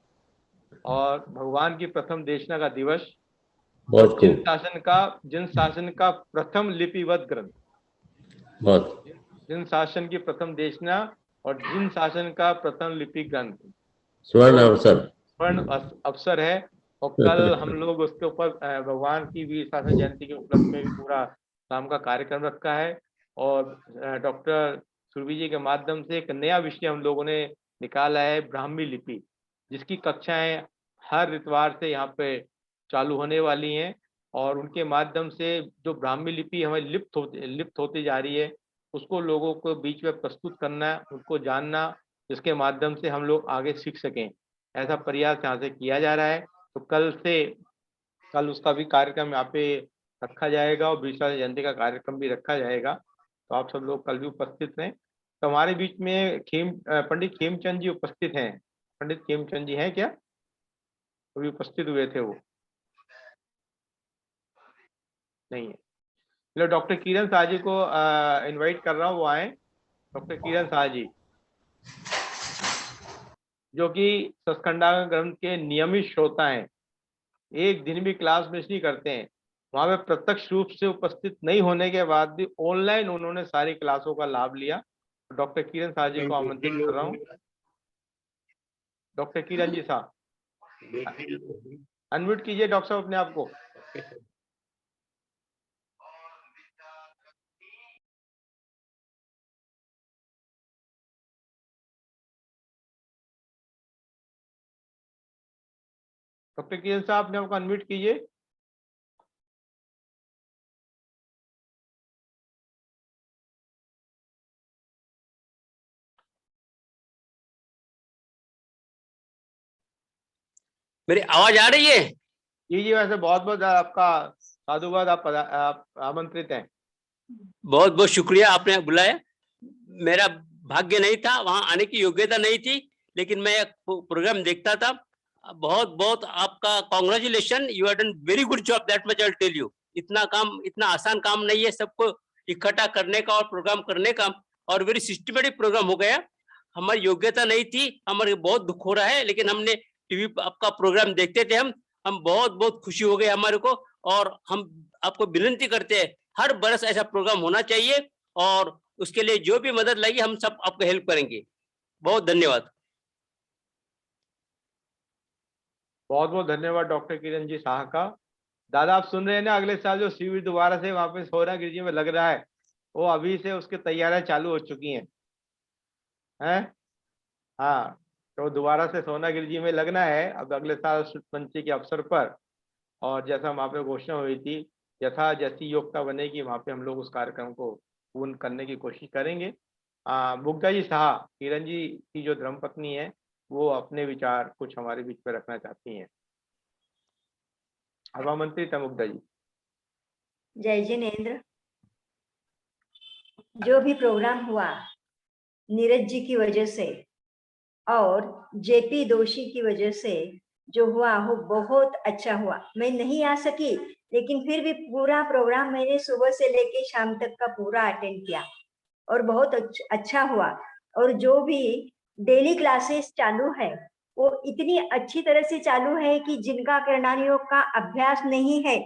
और भगवान की प्रथम देशना का दिवस, और जिन शासन का प्रथम लिपिबद्ध ग्रंथ, जिन शासन की प्रथम देशना और जिन शासन का प्रथम लिपि ग्रंथ, स्वर्ण अवसर है। और कल हम लोग उसके ऊपर भगवान की वीर शासन जयंती के उपलक्ष्य में भी पूरा शाम का कार्यक्रम रखा है। और डॉक्टर सुरभि जी के माध्यम से एक नया विषय हम लोगों ने निकाला है, ब्राह्मी लिपि, जिसकी कक्षाएं हर इतवार से यहाँ पे चालू होने वाली हैं। और उनके माध्यम से जो ब्राह्मी लिपि हमें लिप्त होती जा रही है, उसको लोगों को बीच में प्रस्तुत करना, उनको जानना, जिसके माध्यम से हम लोग आगे सीख सकें। ऐसा प्रयास यहाँ से किया जा रहा है। तो कल उसका भी कार्यक्रम यहाँ पे रखा जाएगा और विश्व जयंती का कार्यक्रम भी रखा जाएगा। तो आप सब लोग कल भी उपस्थित रहें। तो हमारे बीच में पंडित खेमचंद जी उपस्थित हैं। पंडित खेमचंद जी हैं क्या? अभी उपस्थित हुए थे वो? नहीं है। चलो डॉक्टर किरण शाह जी को इनवाइट कर रहा हूँ, वो आए। डॉक्टर किरण शाह जी जो कि सस्कंडागम ग्रंथ के नियमित श्रोता हैं, एक दिन भी क्लास मिस नहीं करते हैं। वहां पे प्रत्यक्ष रूप से उपस्थित नहीं होने के बाद भी ऑनलाइन उन्होंने सारी क्लासों का लाभ लिया। डॉक्टर किरण शाह जी को आमंत्रित कर रहा हूँ। डॉक्टर किरण जी शाह, अनम्यूट कीजिए डॉक्टर साहब अपने आप को। डॉक्टर किरण साहब अपने आप को अनम्यूट कीजिए। मेरी आवाज आ रही है? जी, वैसे बहुत बहुत आपका साधुवाद, आप आमंत्रित हैं। बहुत बहुत शुक्रिया, आपने बुलाया। मेरा भाग्य नहीं था, वहां आने की योग्यता नहीं थी, लेकिन मैं प्रोग्राम देखता था। बहुत बहुत आपका congratulation, you have done very good job, that much I tell you. इतना आसान काम नहीं है सबको इकट्ठा करने का और प्रोग्राम करने का, और वेरी सिस्टमेटिक प्रोग्राम हो गया। हमारी योग्यता नहीं थी, हमारे बहुत दुख हो रहा है, लेकिन हमने टीवी आपका प्रोग्राम देखते थे, हम बहुत बहुत खुशी हो गई हमारे को। और हम आपको विनती करते हैं, हर बरस ऐसा प्रोग्राम होना चाहिए, और उसके लिए जो भी मदद लगी हम सब आपको हेल्प करेंगे। बहुत धन्यवाद। बहुत बहुत धन्यवाद डॉक्टर किरण जी शाह का। दादा आप सुन रहे हैं ना, अगले साल जो शिविर दोबारा से वहां पे सोनागिरी जी में लग रहा है, वो अभी से उसकी तैयारियां चालू हो चुकी हैं। हाँ, तो दोबारा से सोनागिरी जी में लगना है अब अगले साल पंचमी के अवसर पर। और जैसा वहाँ पे घोषणा हुई थी, जैसी योग्यता बनेगी वहाँ पे हम लोग उस कार्यक्रम को पूर्ण करने की कोशिश करेंगे। मुग्धा जी शाह, किरण जी की जो धर्मपत्नी है, वो अपने विचार कुछ हमारे बीच में रखना चाहती हैं। अब आमंत्रित है मुग्धा जी। जय जिनेंद्र। जो भी प्रोग्राम हुआ नीरज जी की वजह से और जेपी दोषी की वजह से जो हुआ वो बहुत अच्छा हुआ। मैं नहीं आ सकी, लेकिन फिर भी पूरा प्रोग्राम मैंने सुबह से लेके शाम तक का पूरा अटेंड किया और बहुत अच्छा हुआ। और जो भी डेली क्लासेस चालू है वो इतनी अच्छी तरह से चालू है कि जिनका किरणान योग का अभ्यास नहीं है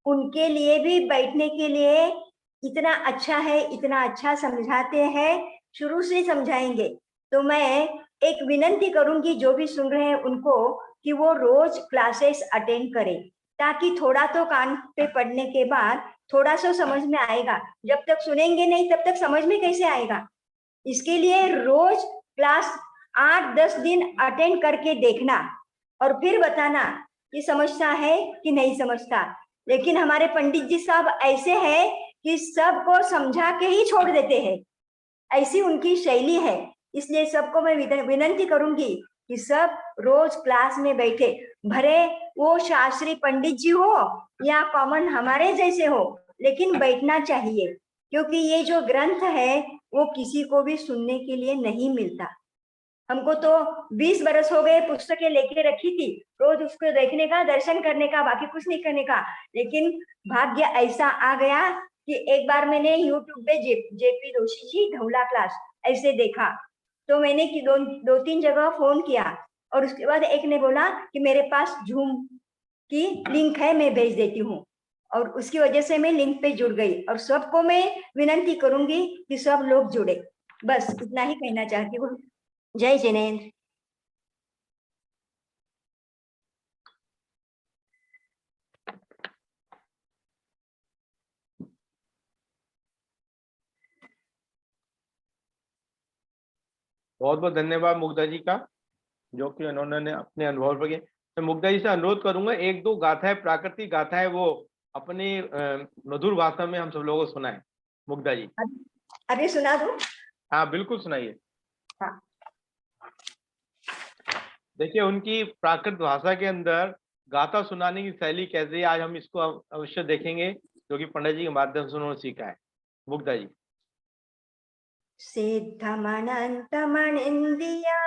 उनके लिए भी बैठने के लिए इतना अच्छा है, इतना अच्छा समझाते हैं, शुरू से समझाएंगे। तो मैं एक विनती करूंगी जो भी सुन रहे हैं उनको कि वो रोज क्लासेस अटेंड करें, ताकि थोड़ा तो कान पे पढ़ने के बाद थोड़ा सा समझ में आएगा। जब तक सुनेंगे नहीं तब तक समझ में कैसे आएगा। इसके लिए रोज क्लास 8-10 दिन अटेंड करके देखना और फिर बताना कि समझता है कि नहीं समझता। लेकिन हमारे पंडित जी साहब ऐसे हैं कि सबको समझा के ही छोड़ देते हैं, ऐसी उनकी शैली है। इसलिए सबको मैं विनती करूंगी कि सब रोज क्लास में बैठे, भरे वो शास्त्री पंडित जी हो या कॉमन हमारे जैसे हो, लेकिन बैठना चाहिए, क्योंकि ये जो ग्रंथ है वो किसी को भी सुनने के लिए नहीं मिलता। हमको तो 20 बरस हो गए पुस्तकें लेके रखी थी, रोज उसको देखने का, दर्शन करने का, बाकी कुछ नहीं करने का। लेकिन भाग्य ऐसा आ गया कि एक बार मैंने यूट्यूब पे जेपी दोषी जी धौला क्लास ऐसे देखा, तो मैंने कि दो तीन जगह फोन किया और उसके बाद एक ने बोला कि मेरे पास जूम की लिंक है, मैं भेज देती हूँ। और उसकी वजह से मैं लिंक पे जुड़ गई और सबको मैं विनती करूंगी कि सब लोग जुड़े। बस इतना ही कहना चाहती हूँ। जय जिनेंद्र। बहुत बहुत धन्यवाद मुग्धा जी का, जो कि उन्होंने अपने अनुभव पर किया। मैं मुग्धा जी से अनुरोध करूंगा, एक दो गाथाएं, प्राकृतिक गाथाएं, वो अपनी मधुर भाषा में हम सब लोगों को सुनाएं। मुग्धा जी। अभी सुना दूं? हाँ बिल्कुल सुनाइए। हाँ। देखिए उनकी प्राकृत भाषा के अंदर गाथा सुनाने की शैली कैसे है, आज हम इसको अवश्य देखेंगे, जो कि पंडित जी के माध्यम से उन्होंने सीखा है। मुग्धा जी। सिद्धमनन्तमणिन्द्रिया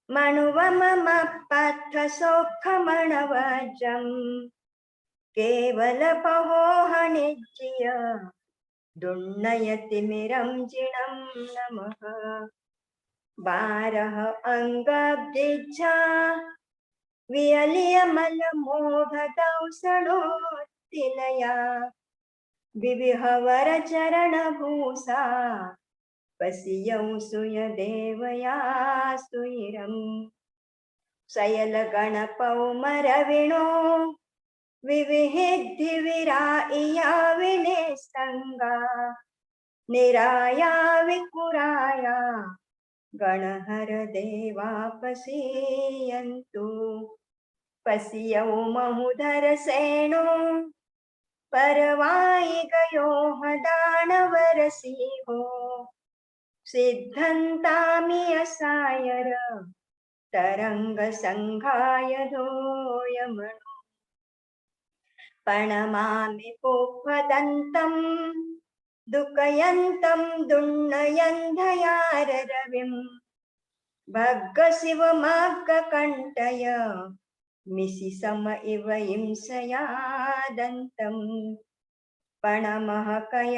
मनुवममपथ सौखमणवजम् केवलपहोहनिज्य दुर्नयतिमिरं जिणं नमः। 12 अङ्गब्जिझा वियलियमलमोघदंसणोत्तिलया विविहवरचरणभूषा पसियं सुयदेवया सुयिरम्। शयलगणपौमरविणो विविहिद्धिविराइया विनेस्तङ्गा निराया विकुराया गणहर देवा पसीयन्तु। पसियौ महुधर सेनो परवाई गयो दानवरसिंहो सिद्धन्तामि असायर तरंग संघाय धोयमणु। प्रणमामि पुष्पदन्तं दुःखयन्तं दुर्नयन्धयार रविं भग्गशिवमार्गकण्टय मिसिसम इव हिंसया दन्तं। प्रणमः कय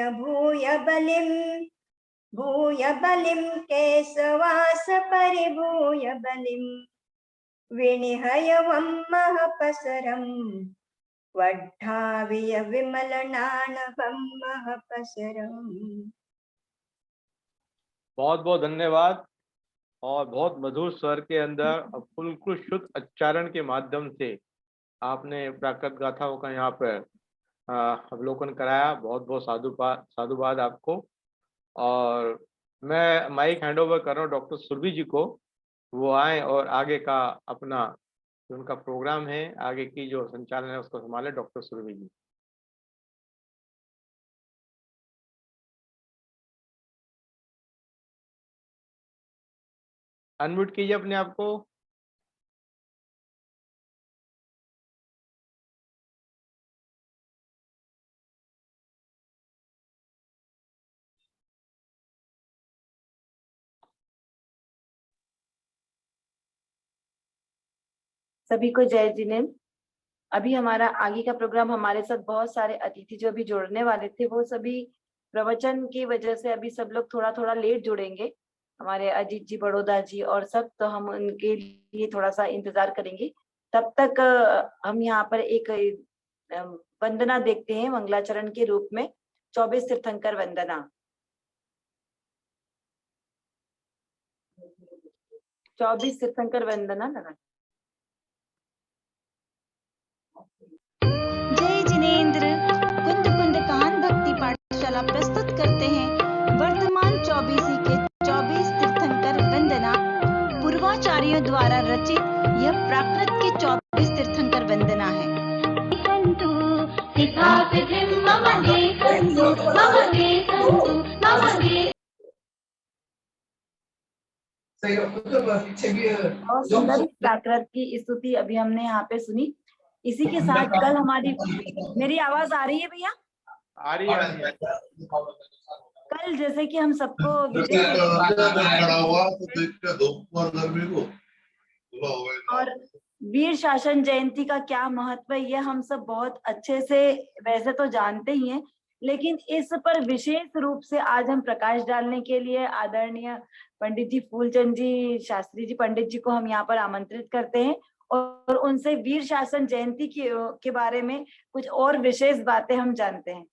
भूय बलिं केशवास परिभूय बलिं विनिहयवं महपसरं वड्ढाविय विमलनानभं महपसरम्। बहुत बहुत धन्यवाद। और बहुत मधुर स्वर के अंदर और बिल्कुल शुद्ध उच्चारण के माध्यम से आपने प्राकृत गाथाओं का यहाँ पर अवलोकन कराया। बहुत बहुत साधुवाद आपको। और मैं माइक हैंड ओवर कर रहा हूँ डॉक्टर सुरभि जी को, वो आए और आगे का अपना जो उनका प्रोग्राम है, आगे की जो संचालन है उसको संभाले। डॉक्टर सुरभि जी। अनम्यूट कीजिए अपने आप को। सभी को जय जिनेन्द्र। अभी हमारा आगे का प्रोग्राम, हमारे साथ बहुत सारे अतिथि जो अभी जुड़ने वाले थे, वो सभी प्रवचन की वजह से अभी सब लोग थोड़ा थोड़ा लेट जुड़ेंगे। हमारे अजीत जी, बड़ौदा जी और सब, तो हम उनके लिए थोड़ा सा इंतजार करेंगे। तब तक हम यहाँ पर एक वंदना देखते हैं मंगलाचरण के रूप में, 24 तीर्थंकर वंदना। 24 तीर्थंकर वंदना लगा। जय जिनेन्द्र। कुंद कुंद कान भक्ति पाठशाला प्रस्तुत करते हैं वर्तमान 24 के 24 तीर्थंकर वंदना। पूर्वाचार्यों द्वारा रचित यह प्राकृत की 24 तीर्थंकर वंदना है। और सुंदर प्राकृत की स्तुति अभी हमने यहाँ पे सुनी। इसी के साथ कल हमारी, मेरी आवाज आ रही है भैया? आ रही है। कल जैसे कि हम सबको और वीर शासन जयंती का क्या महत्व है, ये हम सब बहुत अच्छे से वैसे तो जानते ही हैं, लेकिन इस पर विशेष रूप से आज हम प्रकाश डालने के लिए आदरणीय पंडित जी फूलचंद जी शास्त्री जी पंडित जी को हम यहाँ पर आमंत्रित करते हैं और उनसे वीर शासन जयंती के बारे में कुछ और विशेष बातें हम जानते हैं।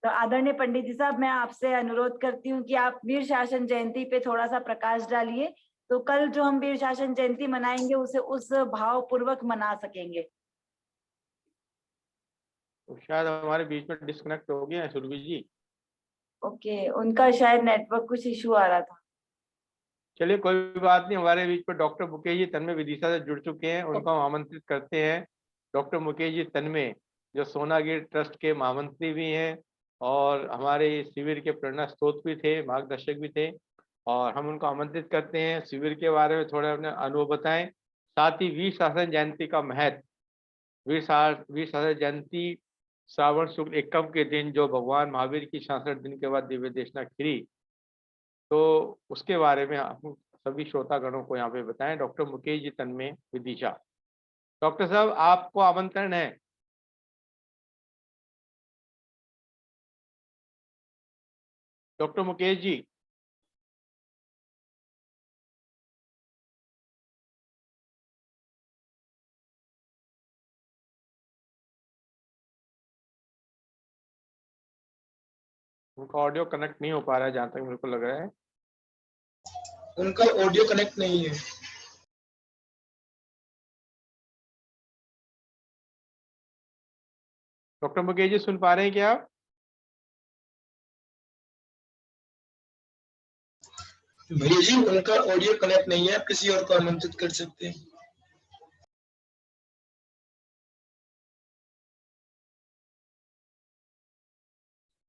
तो आदरणीय पंडित जी साहब, मैं आपसे अनुरोध करती हूँ कि आप वीर शासन जयंती पे थोड़ा सा प्रकाश डालिए, तो कल जो हम वीर शासन जयंती मनाएंगे उसे उस भाव पूर्वक मना सकेंगे। तो शायद हमारे बीच में डिस्कनेक्ट हो गया है सुरभि जी। ओके, उनका शायद नेटवर्क कुछ इशू आ रहा था। चलिए कोई बात नहीं, हमारे बीच में डॉक्टर मुकेश जी तन्मय विदिशा से जुड़ चुके हैं, उनको हम आमंत्रित करते हैं। डॉक्टर मुकेश जी तन्मय जो सोनागिर ट्रस्ट के महामंत्री भी हैं और हमारे शिविर के प्रेरणा स्रोत भी थे, मार्गदर्शक भी थे, और हम उनको आमंत्रित करते हैं शिविर के बारे में थोड़ा अपने अनुभव बताएं। साथ ही वीर शासन जयंती का महत्व, वीर शासन जयंती श्रावण शुक्ल एकम के दिन जो भगवान महावीर की 66 दिन के बाद दिव्य देशना खिली, तो उसके बारे में हम सभी श्रोतागणों को यहाँ पे बताएं। डॉक्टर मुकेश जी तन्मय विदिशा। डॉक्टर साहब, आपको आमंत्रण है। डॉक्टर मुकेश जी। उनका ऑडियो कनेक्ट नहीं हो पा रहा है, जहां तक मेरे को लग रहा है। उनका ऑडियो कनेक्ट नहीं है। डॉक्टर मुकेश जी, सुन पा रहे हैं क्या आप? भैया जी, उनका ऑडियो कनेक्ट नहीं है, आप किसी और को आमंत्रित कर सकते हैं।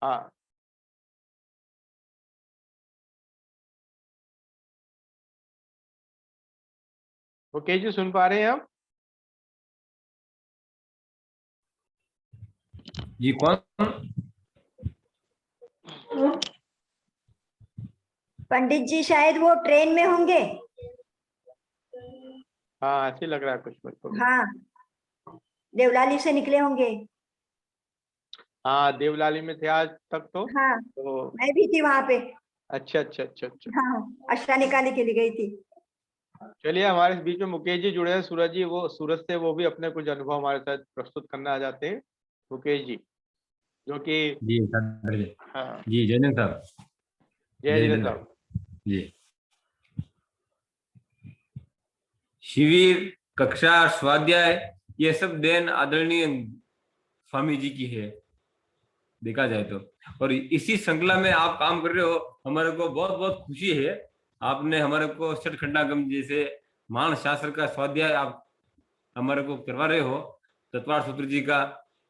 हाँ, मुकेश जी सुन पा रहे हैं आप? जी, कौन? पंडित जी शायद वो ट्रेन में होंगे। हाँ, ऐसे लग रहा है कुछ मेरे को। हाँ, देवलाली से निकले होंगे। हाँ, देवलाली में थे आज तक तो। हाँ, तो मैं भी थी वहां पे। अच्छा अच्छा अच्छा अच्छा। हाँ, अष्टा निकालने के लिए गई थी। चलिए, हमारे बीच में मुकेश जी जुड़े हैं, सूरज जी, वो सूरत से, वो भी अपने कुछ अनुभव हमारे साथ प्रस्तुत करना आ जाते हैं। मुकेश जी, जो कि जी सागर जी। हाँ, जी जयनंद साहब। जय जिनेन्द्र साहब। जी। शिविर, कक्षा, स्वाध्याय, ये सब देन आदरणीय स्वामी जी की है देखा जाए तो। और इसी श्रृंखला में आप काम कर रहे हो, हमारे को बहुत बहुत खुशी है। आपने हमारे को षटखंडागम जैसे महान शास्त्र का स्वाध्याय आप हमारे को करवा रहे हो, तत्वार सूत्र जी का।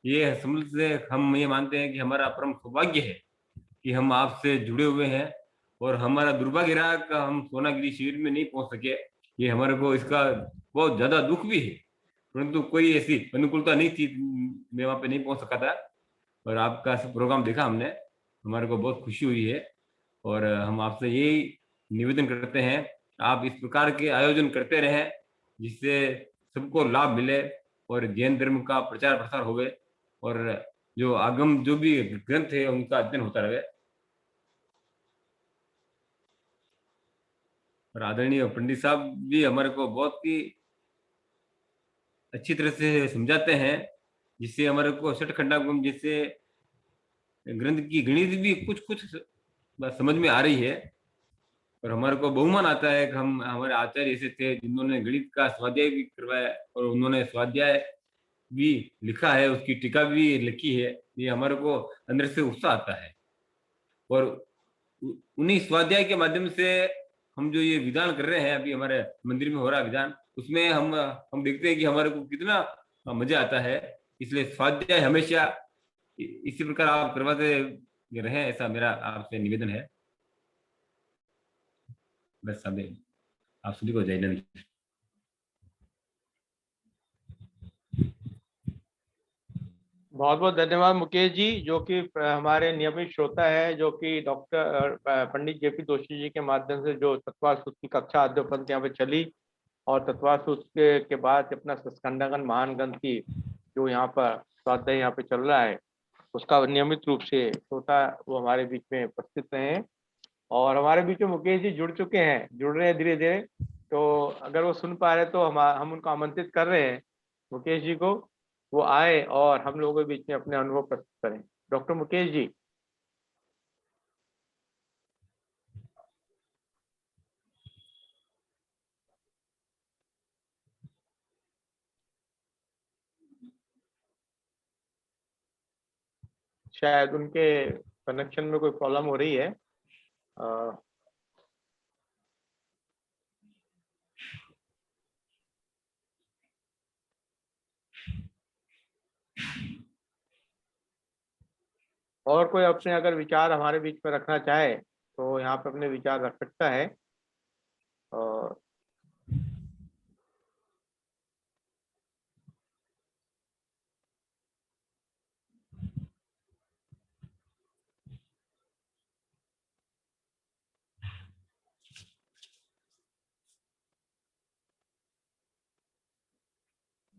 ये समझ से हम ये मानते हैं कि हमारा परम सौभाग्य है कि हम आपसे जुड़े हुए हैं। और हमारा दुर्भाग्य रहा कि हम सोनागिरी शिविर में नहीं पहुंच सके, ये हमारे को इसका बहुत ज्यादा दुख भी है, परंतु कोई ऐसी अनुकूलता नहीं थी, मैं वहां पे नहीं पहुंच सका था। और आपका प्रोग्राम देखा हमने, हमारे को बहुत खुशी हुई है। और हम आपसे यही निवेदन करते हैं, आप इस प्रकार के आयोजन करते रहें जिससे सबको लाभ मिले और जैन धर्म का प्रचार प्रसार होवे और जो आगम जो भी ग्रंथ है उनका अध्ययन होता रहे। और आदरणीय पंडित साहब भी हमारे को बहुत ही अच्छी तरह से समझाते हैं, जिससे हमारे को षटखंडागम जैसे ग्रंथ की गणित भी कुछ कुछ समझ में आ रही है। और हमारे को बहुमान आता है कि हम हमारे आचार्य ऐसे थे जिन्होंने गणित का स्वाध्याय भी करवाया और उन्होंने स्वाध्याय भी लिखा है, उसकी टीका भी लिखी है। ये हमारे को अंदर से उत्साह आता है। और उन्हीं स्वाध्याय के माध्यम से हम जो ये विधान कर रहे हैं अभी हमारे मंदिर में हो रहा विधान, उसमें हम देखते हैं कि हमारे को कितना मजा आता है। इसलिए स्वाध्याय हमेशा इसी प्रकार आप करवाते रहे, ऐसा मेरा आपसे निवेदन है। बस सभी आप सभी को जय हिंद। बहुत बहुत धन्यवाद मुकेश जी, जो कि हमारे नियमित श्रोता है, जो कि डॉक्टर पंडित जेपी जोशी जी के माध्यम से जो तत्वार सूत्र की कक्षा अध्यापन यहाँ पे चली, और तत्वार सूत्र के बाद अपना स्कंदागम महान ग्रंथ की जो यहाँ पर स्वाध्याय यहाँ पे चल रहा है, उसका नियमित रूप से श्रोता वो हमारे बीच में उपस्थित रहे हैं। और हमारे बीच में मुकेश जी जुड़ चुके हैं, जुड़ रहे हैं धीरे धीरे। तो अगर वो सुन पा रहे तो हम उनको आमंत्रित कर रहे हैं, मुकेश जी को, वो आए और हम लोगों के बीच में अपने अनुभव प्रस्तुत करें। डॉक्टर मुकेश जी। शायद उनके कनेक्शन में कोई प्रॉब्लम हो रही है। और कोई अपने अगर विचार हमारे बीच में रखना चाहे तो यहाँ पे अपने विचार रख सकता है। और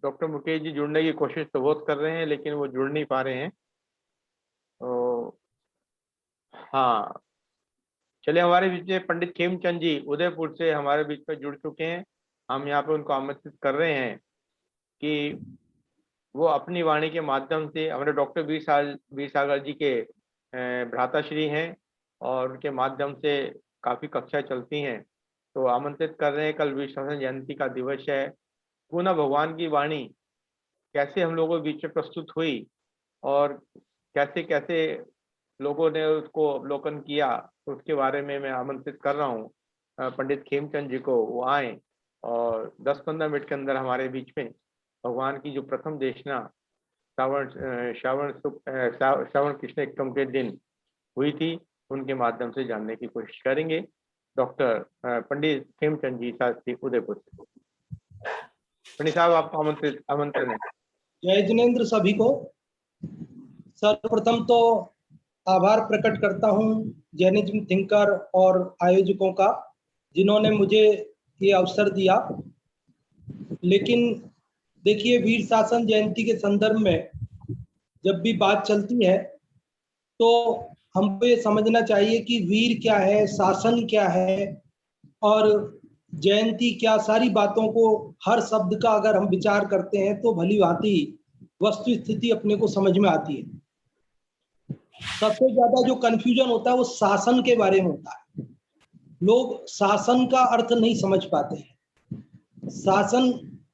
डॉक्टर मुकेश जी जुड़ने की कोशिश तो बहुत कर रहे हैं लेकिन वो जुड़ नहीं पा रहे हैं। तो हाँ, चलिए, हमारे बीच में पंडित खेमचंद जी उदयपुर से हमारे बीच में जुड़ चुके हैं। हम यहाँ पे उनको आमंत्रित कर रहे हैं कि वो अपनी वाणी के माध्यम से, हमारे डॉक्टर वीर सागर जी के भ्राताश्री हैं और उनके माध्यम से काफ़ी कक्षाएं चलती हैं। तो आमंत्रित कर रहे हैं, कल वीर शासन जयंती का दिवस है। पुनः भगवान की वाणी कैसे हम लोगों के बीच में प्रस्तुत हुई और कैसे कैसे लोगों ने उसको अवलोकन किया, उसके बारे में मैं आमंत्रित कर रहा हूँ पंडित खेमचंद जी को। वो आए और 10-15 मिनट के अंदर हमारे बीच में भगवान की जो प्रथम देशना श्रावण कृष्ण एकम के दिन हुई थी, उनके माध्यम से जानने की कोशिश करेंगे। डॉक्टर पंडित खेमचंद जी शास्त्री उदयपुर से। पंडित साहब, आपको आमंत्रण है। जय जिनेन्द्र सभी को। सर्वप्रथम तो आभार प्रकट करता हूं जैनिज्म थिंकर और आयोजकों का, जिन्होंने मुझे ये अवसर दिया। लेकिन देखिए, वीर शासन जयंती के संदर्भ में जब भी बात चलती है तो हमको ये समझना चाहिए कि वीर क्या है, शासन क्या है और जयंती क्या, सारी बातों को, हर शब्द का अगर हम विचार करते हैं तो भली भांति वस्तु स्थिति अपने को समझ में आती है। सबसे ज्यादा जो कंफ्यूजन होता है वो शासन के बारे में होता है। लोग शासन का अर्थ नहीं समझ पाते हैं। शासन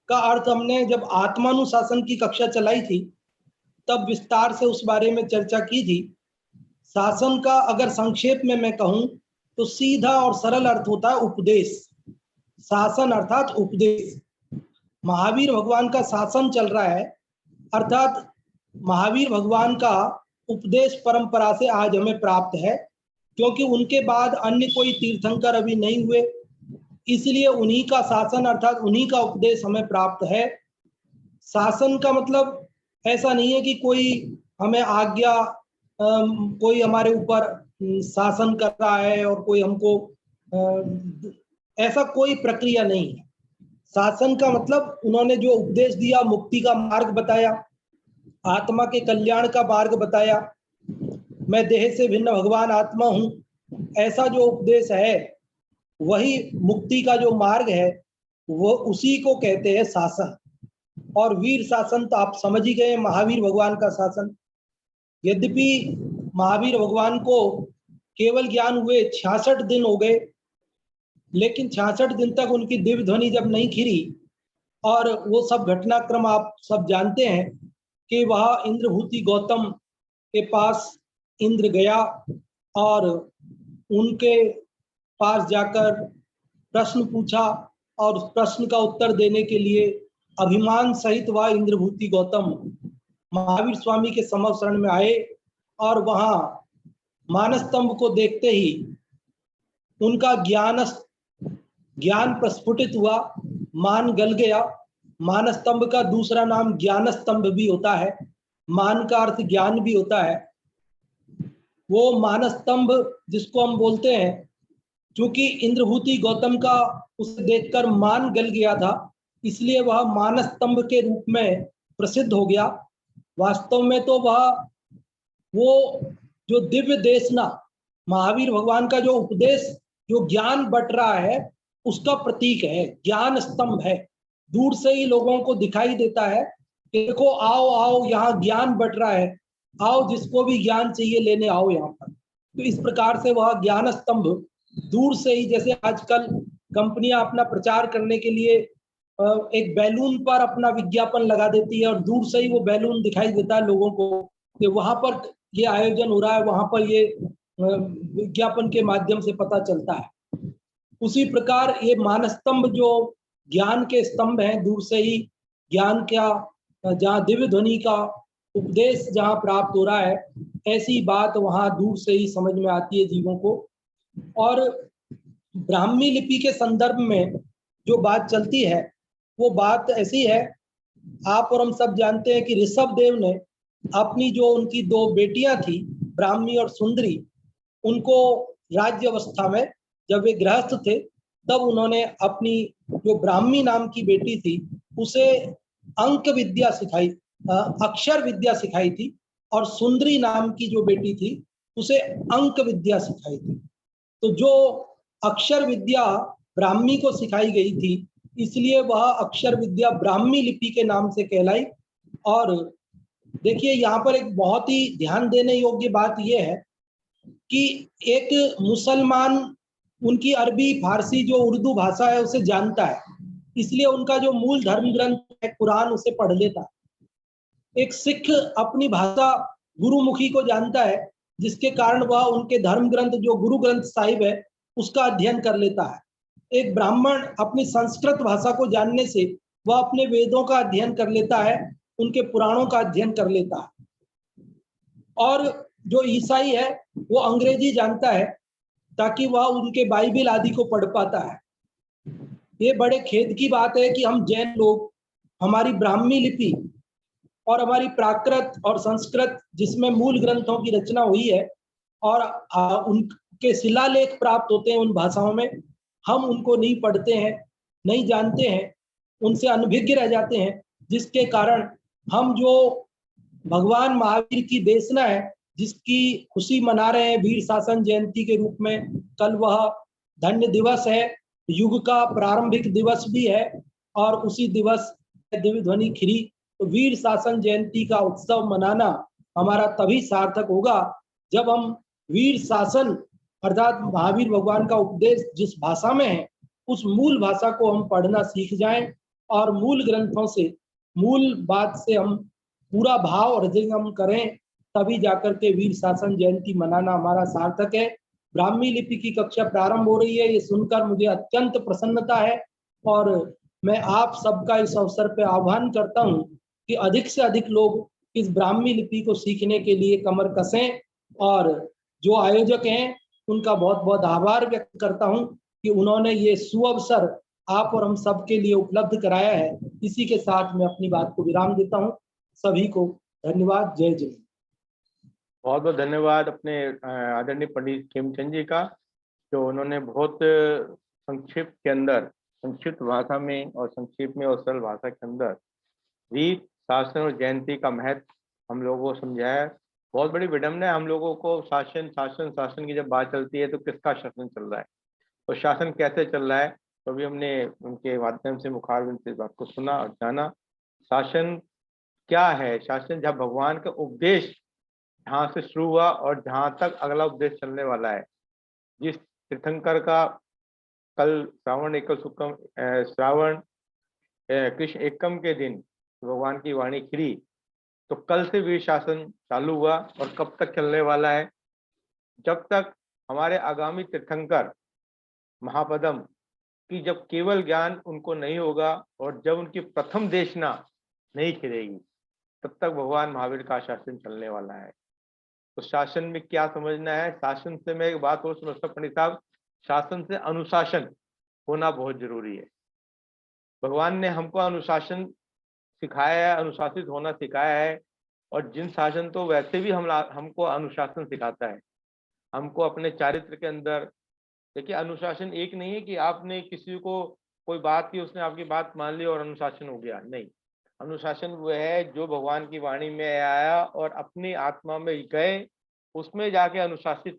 का अर्थ हमने जब आत्मानुशासन की कक्षा चलाई थी तब विस्तार से उस बारे में चर्चा की थी। शासन का अगर संक्षेप में मैं कहूं तो सीधा और सरल अर्थ होता है उपदेश। शासन अर्थात उपदेश। महावीर भगवान का शासन चल रहा है, अर्थात महावीर भगवान का उपदेश परंपरा से आज हमें प्राप्त है, क्योंकि उनके बाद अन्य कोई तीर्थंकर अभी नहीं हुए, इसलिए उन्हीं का शासन अर्थात उन्हीं का उपदेश हमें प्राप्त है। शासन का मतलब ऐसा नहीं है कि कोई हमें आज्ञा, कोई हमारे ऊपर शासन कर रहा है और कोई हमको, ऐसा कोई प्रक्रिया नहीं है। शासन का मतलब उन्होंने जो उपदेश दिया, मुक्ति का मार्ग बताया, आत्मा के कल्याण का मार्ग बताया, मैं देह से भिन्न भगवान आत्मा हूँ, ऐसा जो उपदेश है वही मुक्ति का जो मार्ग है, वो उसी को कहते हैं शासन। और वीर शासन तो आप समझ ही गए, महावीर भगवान का शासन। यद्यपि महावीर भगवान को केवल ज्ञान हुए 66 दिन हो गए, लेकिन 66 दिन तक उनकी दिव्य ध्वनि जब नहीं खिरी, और वो सब घटनाक्रम आप सब जानते हैं कि वह इंद्रभूति गौतम के पास इंद्र गया और उनके पास जाकर प्रश्न पूछा, और उस प्रश्न का उत्तर देने के लिए अभिमान सहित वह इंद्रभूति गौतम महावीर स्वामी के शरण में आए, और वहां मानस्तंभ को देखते ही उनका ज्ञान प्रस्फुटित हुआ, मान गल गया। मानस्तंभ का दूसरा नाम ज्ञान स्तंभ भी होता है, मान का अर्थ ज्ञान भी होता है। वो मानस्तंभ जिसको हम बोलते हैं, क्योंकि इंद्रभूति गौतम का उसे देखकर मान गल गया था, इसलिए वह मानस्तंभ के रूप में प्रसिद्ध हो गया। वास्तव में तो वो जो दिव्य देशना, महावीर भगवान का जो उपदेश, जो ज्ञान बट रहा है, उसका प्रतीक है, ज्ञान स्तंभ है। दूर से ही लोगों को दिखाई देता है कि देखो, आओ आओ, यहाँ ज्ञान बट रहा है, आओ जिसको भी ज्ञान चाहिए लेने आओ यहाँ पर। तो इस प्रकार से वह ज्ञान स्तंभ दूर से ही, जैसे आजकल कंपनियां अपना प्रचार करने के लिए एक बैलून पर अपना विज्ञापन लगा देती है और दूर से ही वो बैलून दिखाई देता है लोगों को कि वहां पर ये आयोजन हो रहा है, वहां पर ये विज्ञापन के माध्यम से पता चलता है। उसी प्रकार ये मानस्तंभ जो ज्ञान के स्तंभ हैं, दूर से ही ज्ञान का, जहाँ दिव्य ध्वनि का उपदेश जहाँ प्राप्त हो रहा है, ऐसी बात वहाँ दूर से ही समझ में आती है जीवों को। और ब्राह्मी लिपि के संदर्भ में जो बात चलती है वो बात ऐसी है, आप और हम सब जानते हैं कि ऋषभ देव ने अपनी जो उनकी दो बेटियां थी ब्राह्मी और सुंदरी, उनको राज्य अवस्था में जब वे गृहस्थ थे तब उन्होंने अपनी जो ब्राह्मी नाम की बेटी थी उसे अंक विद्या सिखाई, अक्षर विद्या सिखाई थी, और सुंदरी नाम की जो बेटी थी उसे अंक विद्या सिखाई थी। तो जो अक्षर विद्या ब्राह्मी को सिखाई गई थी इसलिए वह अक्षर विद्या ब्राह्मी लिपि के नाम से कहलाई। और देखिए यहाँ पर एक बहुत ही ध्यान देने योग्य बात यह है कि एक मुसलमान उनकी अरबी फारसी जो उर्दू भाषा है उसे जानता है, इसलिए उनका जो मूल धर्म ग्रंथ है कुरान उसे पढ़ लेता है। एक सिख अपनी भाषा गुरुमुखी को जानता है, जिसके कारण वह उनके धर्म ग्रंथ जो गुरु ग्रंथ साहिब है उसका अध्ययन कर लेता है। एक ब्राह्मण अपनी संस्कृत भाषा को जानने से वह अपने वेदों का अध्ययन कर लेता है, उनके पुराणों का अध्ययन कर लेता है। और जो ईसाई है वो अंग्रेजी जानता है ताकि वह उनके बाइबिल आदि को पढ़ पाता है। ये बड़े खेद की बात है कि हम जैन लोग हमारी ब्राह्मी लिपि और हमारी प्राकृत और संस्कृत जिसमें मूल ग्रंथों की रचना हुई है और उनके शिलालेख प्राप्त होते हैं उन भाषाओं में, हम उनको नहीं पढ़ते हैं, नहीं जानते हैं, उनसे अनभिज्ञ रह जाते हैं, जिसके कारण हम जो भगवान महावीर की देशना है जिसकी खुशी मना रहे हैं वीर शासन जयंती के रूप में, कल वह धन्य दिवस है, युग का प्रारंभिक दिवस भी है और उसी दिवस दिव्य ध्वनि खिरी। तो वीर शासन जयंती का उत्सव मनाना हमारा तभी सार्थक होगा जब हम वीर शासन अर्थात महावीर भगवान का उपदेश जिस भाषा में है उस मूल भाषा को हम पढ़ना सीख जाएं और मूल ग्रंथों से मूल बात से हम पूरा भाव और हृदयंगम करें, तभी जाकर के वीर शासन जयंती मनाना हमारा सार्थक है। ब्राह्मी लिपि की कक्षा प्रारंभ हो रही है, ये सुनकर मुझे अत्यंत प्रसन्नता है और मैं आप सबका इस अवसर पर आह्वान करता हूँ कि अधिक से अधिक लोग इस ब्राह्मी लिपि को सीखने के लिए कमर कसें। और जो आयोजक हैं उनका बहुत बहुत आभार व्यक्त करता हूं कि उन्होंने ये सुअवसर आप और हम सब के लिए उपलब्ध कराया है। इसी के साथ मैं अपनी बात को विराम देता हूं। सभी को धन्यवाद। जय जय। बहुत बहुत धन्यवाद अपने आदरणीय पंडित खेमचंद जी का, जो उन्होंने बहुत संक्षिप्त के अंदर, संक्षिप्त भाषा में और संक्षिप्त में और सरल भाषा के अंदर वीर शासन और जयंती का महत्व हम लोगों को समझाया। बहुत बड़ी विडम्बना है हम लोगों को, शासन शासन शासन की जब बात चलती है तो किसका शासन चल रहा है, तो शासन कैसे चल रहा है, तो अभी हमने उनके माध्यम से मुखारबिंद से इस बात को सुना और जाना। शासन क्या है? शासन जब भगवान का उपदेश जहाँ से शुरू हुआ और जहाँ तक अगला उपदेश चलने वाला है, जिस तीर्थंकर का कल श्रावण एकल सुकम श्रावण कृष्ण एकम के दिन भगवान की वाणी खिरी, तो कल से वीर शासन चालू हुआ और कब तक चलने वाला है? जब तक हमारे आगामी तीर्थंकर महापदम की जब केवल ज्ञान उनको नहीं होगा और जब उनकी प्रथम देशना नहीं खिलेगी तब तक भगवान महावीर का शासन चलने वाला है। तो शासन में क्या समझना है? शासन से मैं एक बात और समझता पंडित साहब, शासन से अनुशासन होना बहुत जरूरी है। भगवान ने हमको अनुशासन सिखाया है, अनुशासित होना सिखाया है, और जिन शासन तो वैसे भी हमको अनुशासन सिखाता है, हमको अपने चारित्र के अंदर। देखिए अनुशासन एक नहीं है कि आपने किसी को कोई बात की, उसने आपकी बात मान ली और अनुशासन हो गया, नहीं। अनुशासन वो है जो भगवान की वाणी में आया और अपनी आत्मा में गए, उसमें जाके अनुशासित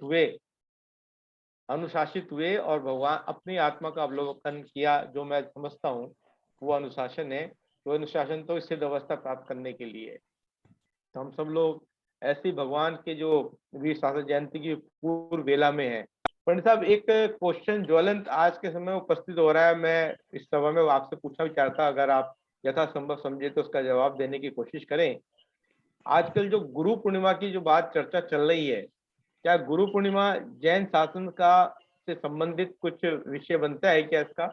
हुए और भगवान अपनी आत्मा का अवलोकन किया, जो मैं समझता हूँ वो अनुशासन है। तो अनुशासन तो सिद्ध अवस्था प्राप्त करने के लिए है। तो हम सब लोग ऐसी भगवान के जो वीर शासन जयंती की पूर्व बेला में है। पंडित साहब, एक क्वेश्चन ज्वलंत आज के समय में उपस्थित हो रहा है, मैं इस सभा में आपसे पूछना भी चाहता, अगर आप यथासंभव समझे तो उसका जवाब देने की कोशिश करें। आजकल जो गुरु पूर्णिमा की जो बात चर्चा चल रही है, क्या गुरु पूर्णिमा जैन शासन का से संबंधित कुछ विषय बनता है क्या इसका?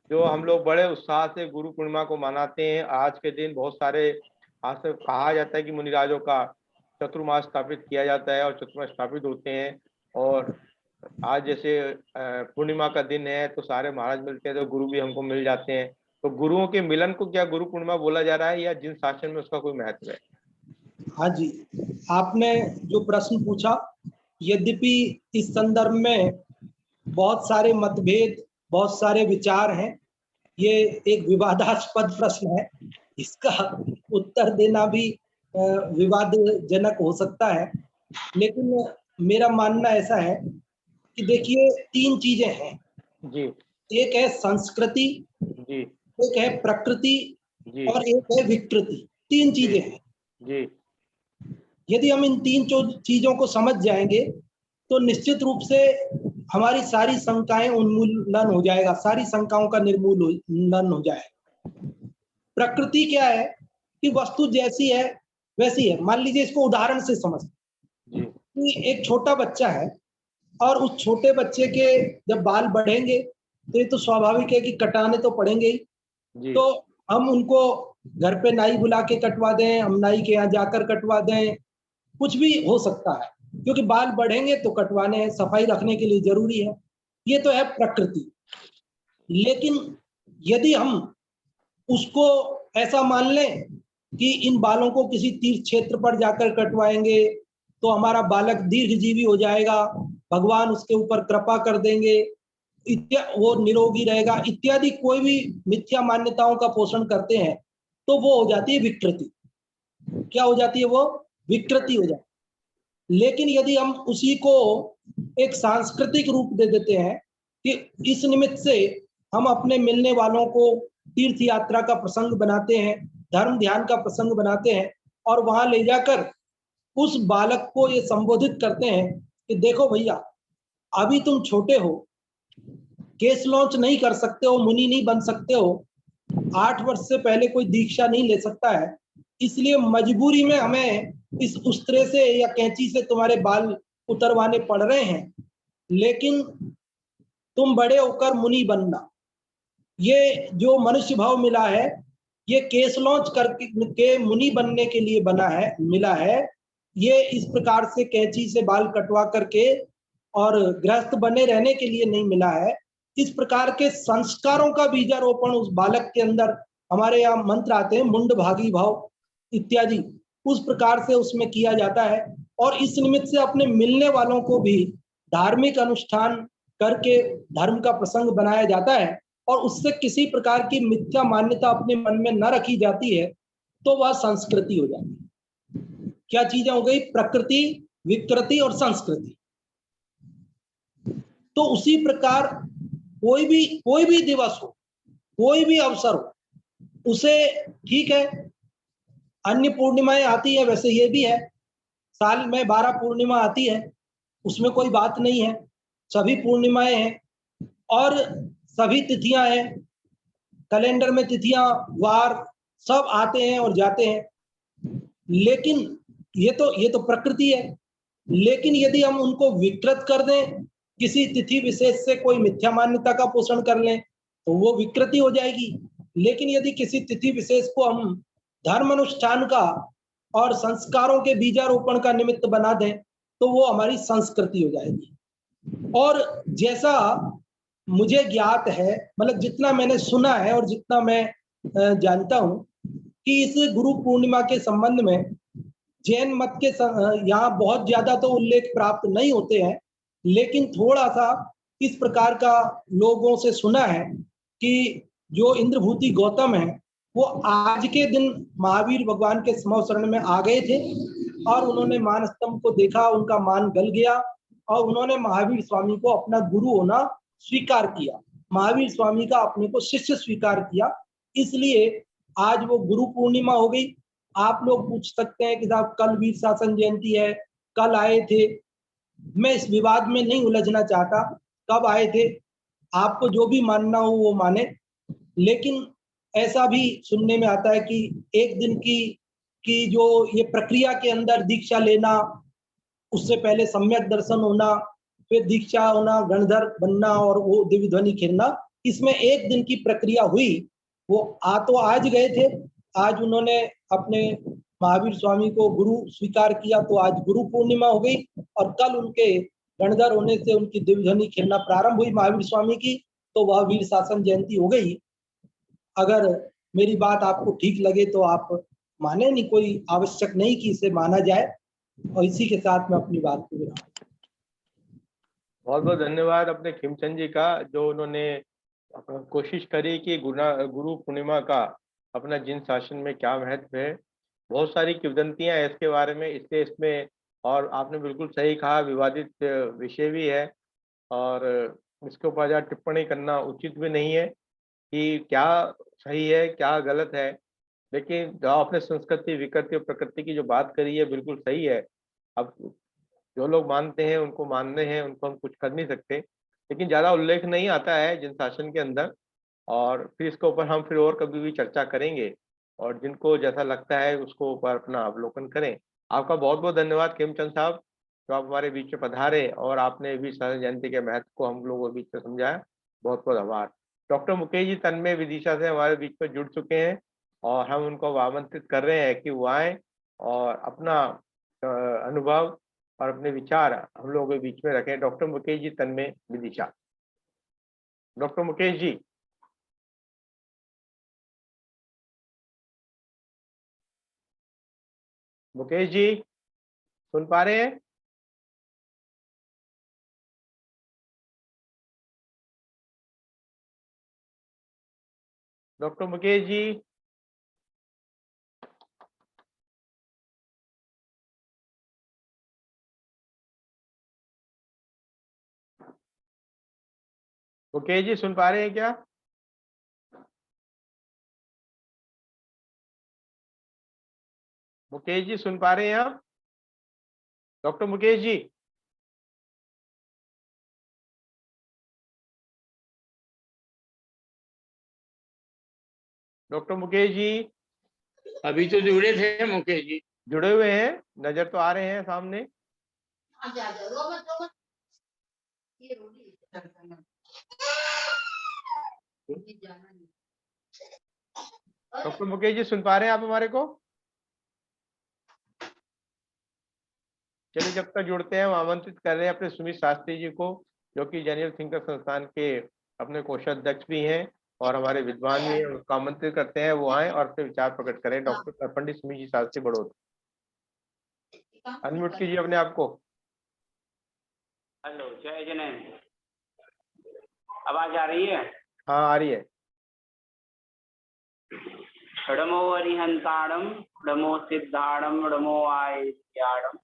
जो हम लोग बड़े उत्साह से गुरु पूर्णिमा को मनाते हैं, आज के दिन बहुत सारे आज से कहा जाता है कि मुनिराजों का चतुर्मास स्थापित किया जाता है और चतुर्मास स्थापित होते हैं। और आज जैसे पूर्णिमा का दिन है तो सारे महाराज मिलते हैं, तो गुरु भी हमको मिल जाते हैं। तो गुरुओं के मिलन को क्या गुरु पूर्णिमा बोला जा रहा है या जिन शासन में उसका कोई महत्व है? हाँ जी, आपने जो प्रश्न पूछा, यद्यपि इस संदर्भ में बहुत सारे मतभेद, बहुत सारे विचार हैं, ये एक विवादास्पद प्रश्न है, इसका उत्तर देना भी विवादजनक हो सकता है। लेकिन मेरा मानना ऐसा है कि देखिए 3 चीजें हैं जी। एक है संस्कृति जी, एक है प्रकृति जी, और एक है विकृति। 3 चीजें हैं जी, यदि हम इन 3 चीजों को समझ जाएंगे तो निश्चित रूप से हमारी सारी शंकाएं उन्मूलन हो जाएगा, सारी शंकाओं का निर्मूलन हो जाएगा। प्रकृति क्या है कि वस्तु जैसी है वैसी है। मान लीजिए, इसको उदाहरण से समझ कि एक छोटा बच्चा है और उस छोटे बच्चे के जब बाल बढ़ेंगे तो ये तो स्वाभाविक है कि कटाने तो पड़ेंगे ही। तो हम उनको घर पे नाई बुला के कटवा दें, हम नाई के यहाँ जाकर कटवा दें, कुछ भी हो सकता है, क्योंकि बाल बढ़ेंगे तो कटवाने हैं, सफाई रखने के लिए जरूरी है। ये तो है प्रकृति। लेकिन यदि हम उसको ऐसा मान लें कि इन बालों को किसी तीर्थ क्षेत्र पर जाकर कटवाएंगे तो हमारा बालक दीर्घजीवी हो जाएगा, भगवान उसके ऊपर कृपा कर देंगे, वो निरोगी रहेगा इत्यादि कोई भी मिथ्या मान्यताओं का पोषण करते हैं, तो वो हो जाती है विकृति। क्या हो जाती है? वो विकृति हो जाती है। लेकिन यदि हम उसी को एक सांस्कृतिक रूप दे देते हैं कि इस निमित्त से हम अपने मिलने वालों को तीर्थ यात्रा का प्रसंग बनाते हैं, धर्म ध्यान का प्रसंग बनाते हैं और वहां ले जाकर उस बालक को ये संबोधित करते हैं कि देखो भैया, अभी तुम छोटे हो, केस लॉन्च नहीं कर सकते हो, मुनि नहीं बन सकते हो, 8 वर्ष से पहले कोई दीक्षा नहीं ले सकता है, इसलिए मजबूरी में हमें इस उस्त्रे से या कैंची से तुम्हारे बाल उतरवाने पड़ रहे हैं, लेकिन तुम बड़े होकर मुनि बनना। ये जो मनुष्य भाव मिला है, ये केस लॉन्च करके मुनि बनने के लिए बना है, मिला है। ये इस प्रकार से कैंची से बाल कटवा करके और गृहस्थ बने रहने के लिए नहीं मिला है। इस प्रकार के संस्कारों का बीजारोपण उस बालक के अंदर, हमारे यहाँ मंत्र आते हैं मुंड भागी भाव इत्यादि, उस प्रकार से उसमें किया जाता है। और इस निमित्त से अपने मिलने वालों को भी धार्मिक अनुष्ठान करके धर्म का प्रसंग बनाया जाता है और उससे किसी प्रकार की मिथ्या मान्यता अपने मन में न रखी जाती है, तो वह संस्कृति हो जाती है। क्या चीजें हो गई? प्रकृति, विकृति और संस्कृति। तो उसी प्रकार कोई भी दिवस हो, कोई भी अवसर हो, उसे ठीक है, अन्य पूर्णिमाएं आती है, वैसे ये भी है, साल में 12 पूर्णिमा आती है, उसमें कोई बात नहीं है, सभी पूर्णिमाएं हैं और सभी तिथियां हैं, कैलेंडर में तिथियां, वार सब आते हैं और जाते हैं। लेकिन ये तो प्रकृति है। लेकिन यदि हम उनको विकृत कर दें, किसी तिथि विशेष से कोई मिथ्या मान्यता का पोषण कर लें, तो वो विकृति हो जाएगी। लेकिन यदि किसी तिथि विशेष को हम धर्म अनुष्ठान का और संस्कारों के बीजारोपण का निमित्त बना दें, तो वो हमारी संस्कृति हो जाएगी। और जैसा मुझे ज्ञात है, मतलब जितना मैंने सुना है और जितना मैं जानता हूं कि इस गुरु पूर्णिमा के संबंध में जैन मत के यहाँ बहुत ज्यादा तो उल्लेख प्राप्त नहीं होते हैं, लेकिन थोड़ा सा इस प्रकार का लोगों से सुना है कि जो इंद्रभूति गौतम है, वो आज के दिन महावीर भगवान के समो शरण में आ गए थे और उन्होंने मान स्तंभ को देखा, उनका मान गल गया और उन्होंने महावीर स्वामी को अपना गुरु होना स्वीकार किया, महावीर स्वामी का अपने को शिष्य स्वीकार किया। इसलिए आज वो गुरु पूर्णिमा हो गई। आप लोग पूछ सकते हैं कि साहब कल वीर शासन जयंती है, कल आए थे। मैं इस विवाद में नहीं उलझना चाहता, कब आए थे, आपको जो भी मानना हो वो माने। लेकिन ऐसा भी सुनने में आता है कि एक दिन की जो ये प्रक्रिया के अंदर दीक्षा लेना, उससे पहले सम्यक दर्शन होना, फिर दीक्षा होना, गणधर बनना और वो दिव्य ध्वनि खेलना, इसमें एक दिन की प्रक्रिया हुई। वो तो आज गए थे, आज उन्होंने अपने महावीर स्वामी को गुरु स्वीकार किया तो आज गुरु पूर्णिमा हो गई और कल उनके गणधर होने से उनकी दिव्यध्वनि खिलना प्रारंभ हुई महावीर स्वामी की, तो वह वीर शासन जयंती हो गई। अगर मेरी बात आपको ठीक लगे तो आप माने, नहीं कोई आवश्यक नहीं कि इसे माना जाए। और इसी के साथ मैं अपनी बात को विराम। बहुत बहुत धन्यवाद अपने खिमचंद जी का, जो उन्होंने कोशिश करी कि गुरु पूर्णिमा का अपना जिन शासन में क्या महत्व है। बहुत सारी किंवदंतियां हैं इसके बारे में, इसलिए इसमें, और आपने बिल्कुल सही कहा, विवादित विषय भी है और इसके ऊपर ज़्यादा टिप्पणी करना उचित भी नहीं है कि क्या सही है क्या गलत है। लेकिन जो आपने संस्कृति विकृति और प्रकृति की जो बात करी है बिल्कुल सही है। अब जो लोग मानते हैं उनको मानने हैं, उनको हम कुछ कर नहीं सकते, लेकिन ज़्यादा उल्लेख नहीं आता है जिन शासन के अंदर। और फिर इसके ऊपर हम फिर और कभी भी चर्चा करेंगे, और जिनको जैसा लगता है उसको ऊपर अपना अवलोकन करें। आपका बहुत बहुत धन्यवाद खेमचंद साहब, जो आप हमारे बीच में पधारे और आपने वीर शासन जयंती के महत्व को हम लोगों के बीच में समझाया। बहुत बहुत आभार। डॉक्टर मुकेश जी तन्मय विदिशा से हमारे बीच में जुड़ चुके हैं और हम उनको आमंत्रित कर रहे हैं कि वो आए और अपना अनुभव और अपने विचार हम लोगों के बीच में रखें। डॉक्टर मुकेश जी तन्मय विदिशा। डॉक्टर मुकेश जी। मुकेश जी सुन पा रहे हैं? डॉक्टर मुकेश जी। मुकेश जी सुन पा रहे हैं क्या? मुकेश जी सुन पा रहे हैं आप? डॉक्टर मुकेश जी। डॉक्टर मुकेश जी अभी तो जुड़े थे मुकेश जी। जुड़े हुए हैं, नजर तो आ रहे हैं सामने। डॉक्टर मुकेश जी सुन पा रहे हैं आप हमारे को? चलिए जब तक जुड़ते हैं हम आमंत्रित कर रहे हैं अपने सुमित शास्त्री जी को, जो कि जनरल थिंकर संस्थान के अपने कोषाध्यक्ष भी हैं और हमारे विद्वान भी हैं। उनको आमंत्रित करते हैं वो आए और अपने विचार प्रकट करें। डॉक्टर पंडित सुमित जी शास्त्री बड़ौदा, अनम्यूट कीजिए अपने आप को। हेलो, जय जैन। आवाज आ रही है? हाँ आ रही है। नमो अरिहंताणम, नमो सिद्धाणम, नमो आयत्याणम,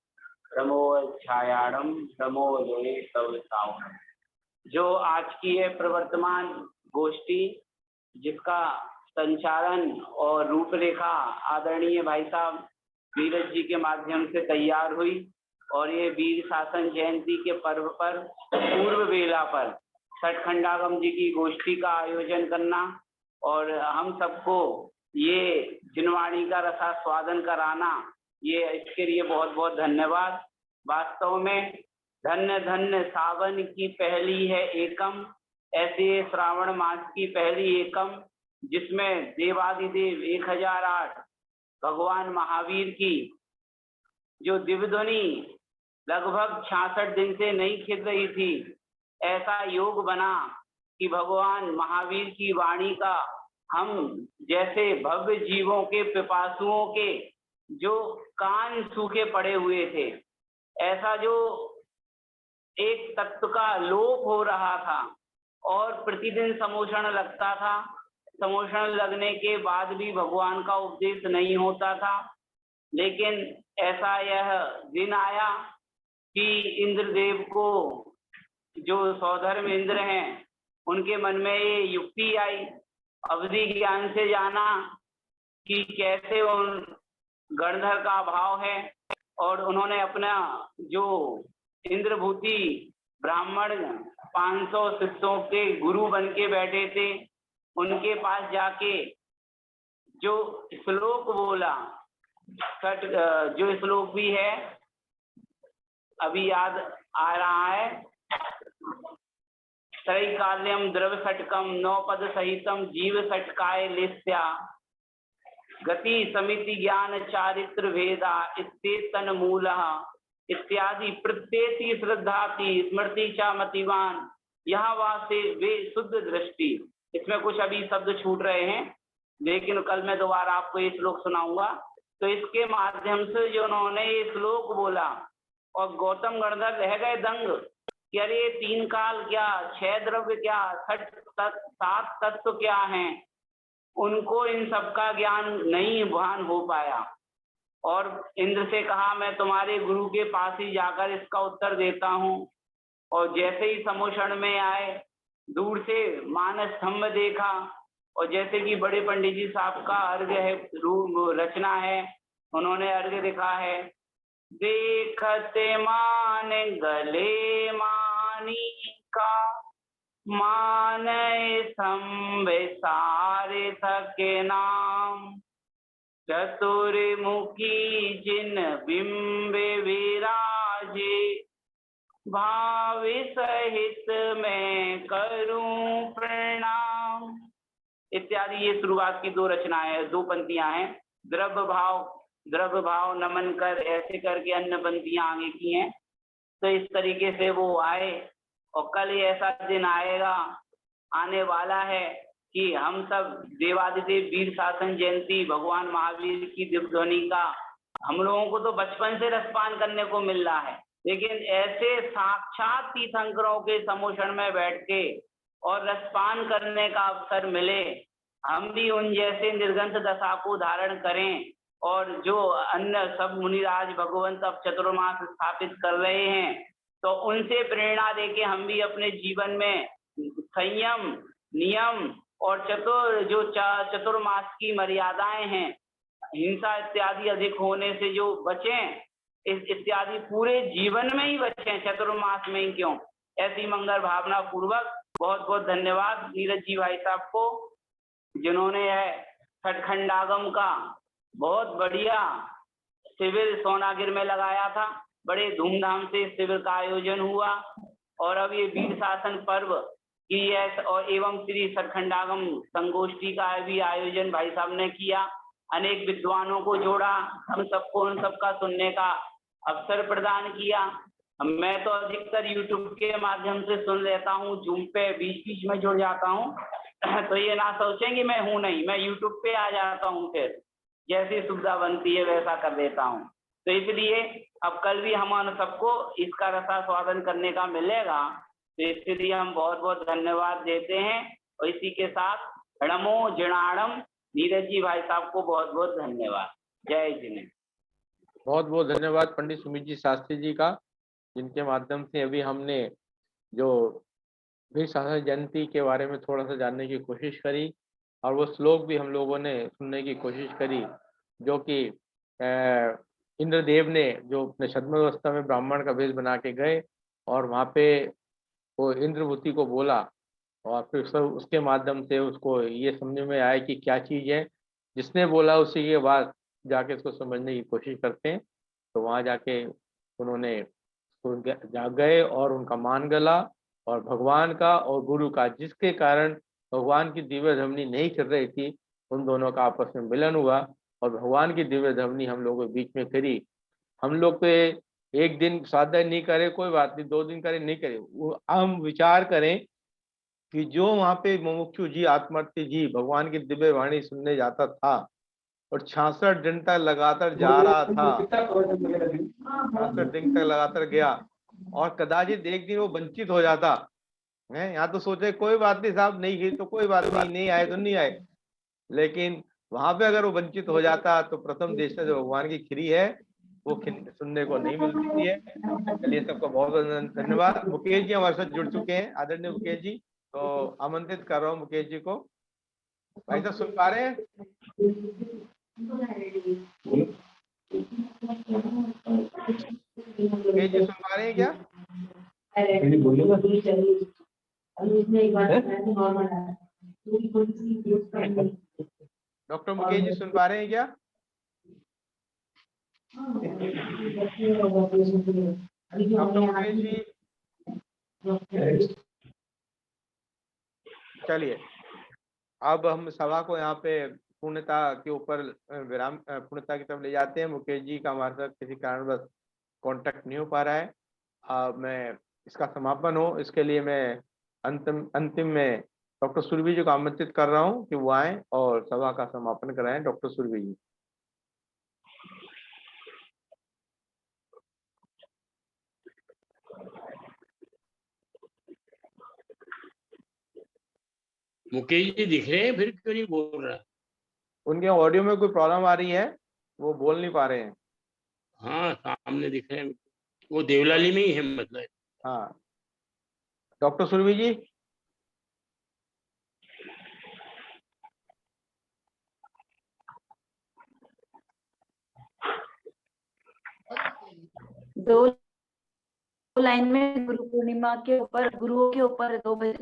नमो छायाणम, नमो जय सवसावणम। जो आज की है प्रवर्तमान गोष्ठी, जिसका संचालन और रूपरेखा आदरणीय भाई साहब नीरज जी के माध्यम से तैयार हुई, और ये वीर शासन जयंती के पर्व पर पूर्व बेला पर सठखंडागम जी की गोष्ठी का आयोजन करना और हम सबको ये जिनवाणी का रसास्वादन कराना, ये इसके लिए बहुत बहुत धन्यवाद। वास्तव में धन्य धन्य सावन की पहली है एकम, ऐसे श्रावण मास की पहली एकम, जिसमें देवादिदेव 1008 भगवान महावीर की जो दिव्यध्वनि लगभग 66 दिन से नहीं खिल रही थी, ऐसा योग बना कि भगवान महावीर की वाणी का हम जैसे भव्य जीवों के पिपासुओं के जो कान सूखे पड़े हुए थे, ऐसा जो एक तत्व का लोप हो रहा था और प्रतिदिन समोषण लगता था, समोषण लगने के बाद भी भगवान का उपदेश नहीं होता था। लेकिन ऐसा यह दिन आया कि इंद्रदेव को, जो सौधर्म इंद्र हैं, उनके मन में ये युक्ति आई अवधि ज्ञान से जाना कि कैसे उन गणधर का भाव है, और उन्होंने अपना जो इंद्रभूति ब्राह्मण 500 शिष्यों के गुरु बन के बैठे थे, उनके पास जाके जो श्लोक बोला, जो श्लोक भी है अभी याद आ रहा है, त्रैकाल्यम द्रव षटकम 9 पद सहितम जीव षटकाय लिस्या गति समिति ज्ञान चारित्र भेदा इत्येतन मूलः इत्यादि प्रत्येति श्रद्धाति स्मृति चा मतिवान यहाँ वासे वे शुद्ध दृष्टि। इसमें कुछ अभी शब्द छूट रहे हैं, लेकिन कल मैं दोबारा आपको ये श्लोक सुनाऊंगा। तो इसके माध्यम से जो उन्होंने ये श्लोक बोला और गौतम गणधर रह गए दंग कि अरे 3 काल क्या, 6 द्रव्य क्या, 7 तत्व क्या हैं, उनको इन सबका ज्ञान नहीं भान हो पाया। और इंद्र से कहा मैं तुम्हारे गुरु के पास ही जाकर इसका उत्तर देता हूँ। और जैसे ही समोषण में आए, दूर से मानस स्तंभ देखा, और जैसे कि बड़े पंडित जी साहब का अर्घ्य है, रचना है, उन्होंने अर्घ्य लिखा है, देखते मान गले मानी का मान स्तंभ सारे थके नाम चतुर्मुखी जिन बिंबे विराजे भाव सहित मैं करूं प्रणाम इत्यादि। ये शुरुआत की 2 रचनाएं, 2 पंक्तियां हैं। द्रव्य भाव नमन कर, ऐसे करके अन्य पंक्तियां आगे की हैं। तो इस तरीके से वो आए। और कल ही ऐसा दिन आएगा, आने वाला है कि हम सब देवादिदेव वीर शासन जयंती भगवान महावीर की दिव्यध्वनि का हम लोगों को तो बचपन से रसपान करने को मिल रहा है, लेकिन ऐसे साक्षात तीर्थंकरों के समोषण में बैठ के और रसपान करने का अवसर मिले, हम भी उन जैसे निर्गंथ दशा को धारण करें। और जो अन्य सब मुनिराज भगवंत अब चतुर्मास स्थापित कर रहे हैं, तो उनसे प्रेरणा देके हम भी अपने जीवन में संयम, नियम और चतुर्मास की मर्यादाएं हैं, हिंसा इत्यादि अधिक होने से जो बचें, इस इत्यादि पूरे जीवन में ही बचें, चतुर्मास में ही क्यों। ऐसी मंगल भावना पूर्वक बहुत बहुत धन्यवाद नीरज जी भाई साहब को, जिन्होंने छठखंडागम का बहुत बढ़िया शिविर सोनागिर में लगाया था। बड़े धूमधाम से शिविर का आयोजन हुआ। और अब ये वीर शासन पर्व की और एवं श्री छठखंडागम संगोष्ठी का भी आयोजन भाई साहब ने किया। अनेक विद्वानों को जोड़ा, हम सबको उन सबका सुनने का अवसर प्रदान किया। मैं तो अधिकतर यूट्यूब के माध्यम से सुन लेता हूँ, जूम पे बीच बीच में जुड़ जाता हूँ। तो ये ना सोचेंगे मैं हूँ नहीं, मैं यूट्यूब पे आ जाता हूँ, फिर जैसी सुविधा बनती है वैसा कर देता हूँ। तो इसलिए अब कल भी हम सबको इसका रसास्वादन करने का मिलेगा, तो इसलिए हम बहुत बहुत धन्यवाद देते हैं। और इसी के साथ णमो जिणाणम नीरज जी भाई साहब को बहुत बहुत धन्यवाद। जय जिने। बहुत बहुत धन्यवाद पंडित सुमित जी शास्त्री जी का, जिनके माध्यम से अभी हमने जो वीर शासन जयंती के बारे में थोड़ा सा जानने की कोशिश करी, और वो श्लोक भी हम लोगों ने सुनने की कोशिश करी, जो कि इंद्रदेव ने जो अपने छद्मावस्था में ब्राह्मण का वेश बना के गए और वहाँ पे वो इंद्रभूति को बोला, और फिर सब उसके माध्यम से उसको ये समझ में आया कि क्या चीज़ है। जिसने बोला उसी के बाद जाके इसको समझने की कोशिश करते हैं। तो वहाँ जाके उन्होंने जाग गए और उनका मान गला, और भगवान का और गुरु का, जिसके कारण भगवान की दिव्य ध्वनि नहीं चल रही थी, उन दोनों का आपस में मिलन हुआ और भगवान की दिव्य ध्वनि हम लोगों के बीच में करी। हम लोग पे एक दिन स्वाध्याय नहीं करे कोई बात नहीं, 2 दिन करे नहीं करे, हम विचार करें कि जो वहाँ पे मुमुक्षु जी, आत्मर्थी जी भगवान की दिव्य वाणी सुनने जाता था और 66 दिन तक लगातार जा रहा था, 66 दिन तक लगातार गया, और कदाचित एक दिन वो वंचित हो जाता है। यहाँ तो सोचे कोई बात नहीं साहब, नहीं गई तो कोई बात नहीं, नहीं आए तो नहीं आए, लेकिन वहां पे अगर वो वंचित हो जाता तो प्रथम देश जो भगवान की खिरी है वो सुनने को नहीं मिलती है। चलिए सबको बहुत बहुत धन्यवाद। मुकेश जी हमारे साथ जुड़ चुके हैं, आदरणीय मुकेश जी, तो आमंत्रित कर रहा हूँ मुकेश जी को। भाई साहब सुन पा रहे हैं? मुकेश जी सुन पा रहे हैं क्या? डॉक्टर मुकेश जी सुन पा रहे हैं क्या? डॉक्टर मुकेश जी, चलिए अब हम सभा को यहाँ पे पूर्णता के ऊपर विराम पूर्णता की तरफ ले जाते हैं। मुकेश जी का हमारे साथ किसी कारणवश कांटेक्ट नहीं हो पा रहा है। मैं इसका समापन हो इसके लिए मैं अंतिम में डॉक्टर सुरभि जी को आमंत्रित कर रहा हूं कि वो आए और सभा का समापन कराएं। डॉक्टर सुरभि जी। मुकेश जी दिख रहे हैं, फिर क्यों नहीं बोल रहा? उनके ऑडियो में कोई प्रॉब्लम आ रही है, वो बोल नहीं पा रहे हैं। हाँ सामने दिख रहे हैं, वो देवलाली में ही है मतलब। हाँ डॉक्टर सुरभि जी। दो लाइन में गुरु पूर्णिमा के ऊपर, गुरुओं के ऊपर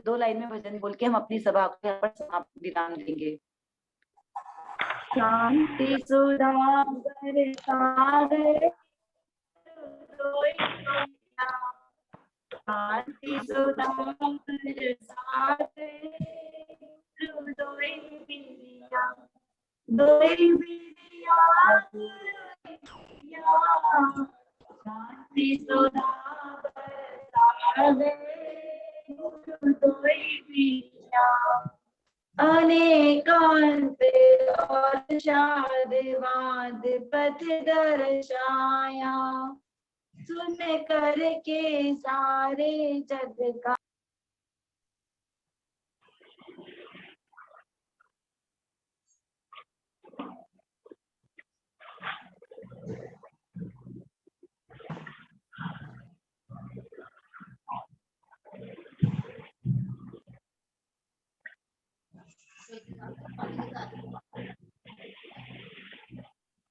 दो लाइन में भजन बोल के हम अपनी सभा को यहाँ पर समाप्त विराम देंगे। शांति सुधा बरसावे, शांति सुधा बरसावे, दोई बिरिया, शांति सुधा बरसावे, दोई बिरिया, अनेकांत और शाद वाद पथ दर्शाया, सुन कर के सारे जग का।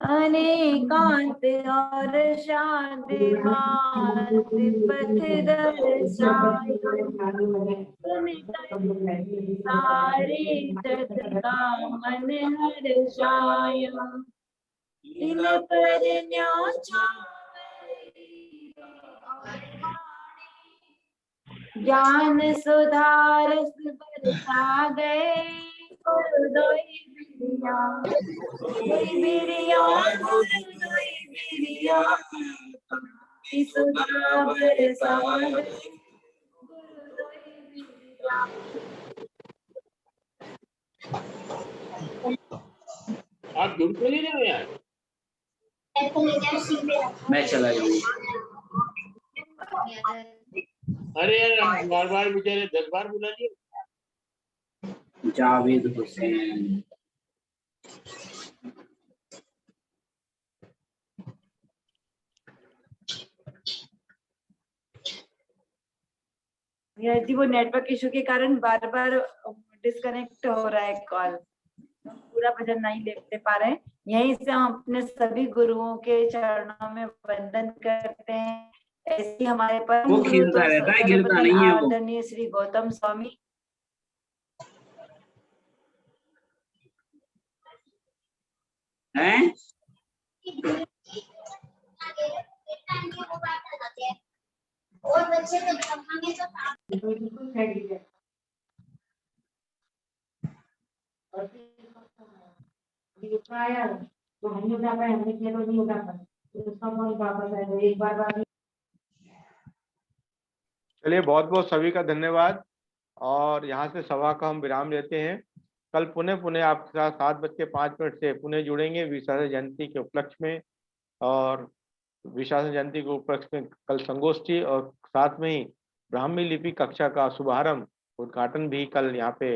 अनेकांत और शांतिवाद पथ दर्शाया, सारे जग का मन हर्षाया, इन पर न्याचा ज्ञान सुधारस बरसा गए, दोई बिरिया, दोई बिरिया, सुधा बरसा गए, आप दूर को ले जाओ यार। मैं चला जाऊंगा। अरे यार बार बार बेचारे 10 बार बुला दिए। जावेद हुसैन। जी वो नेटवर्क इशू के कारण बार बार डिस्कनेक्ट हो रहा है कॉल, पूरा भजन नहीं ले पा रहे हैं। यहीं से हम अपने सभी गुरुओं के चरणों में वंदन करते हैं। ऐसी हमारे परम वो खिलता रहता है, खिलता नहीं है वो। आदरणीय श्री गौतम स्वामी हैं? और बच्चे तो जमाने तो हम लोग जाते हैं, हमने किया तो नहीं होता तो उसका फोन वापस आएगा एक बार। चलिए बहुत बहुत सभी का धन्यवाद और यहाँ से सभा का हम विराम लेते हैं। कल पुनः आपके साथ 7:05 से पुनः जुड़ेंगे विशाल जयंती के उपलक्ष्य में, और विशाल जयंती के उपलक्ष्य में कल संगोष्ठी और साथ में ही ब्राह्मी लिपि कक्षा का शुभारंभ उद्घाटन भी कल यहाँ पे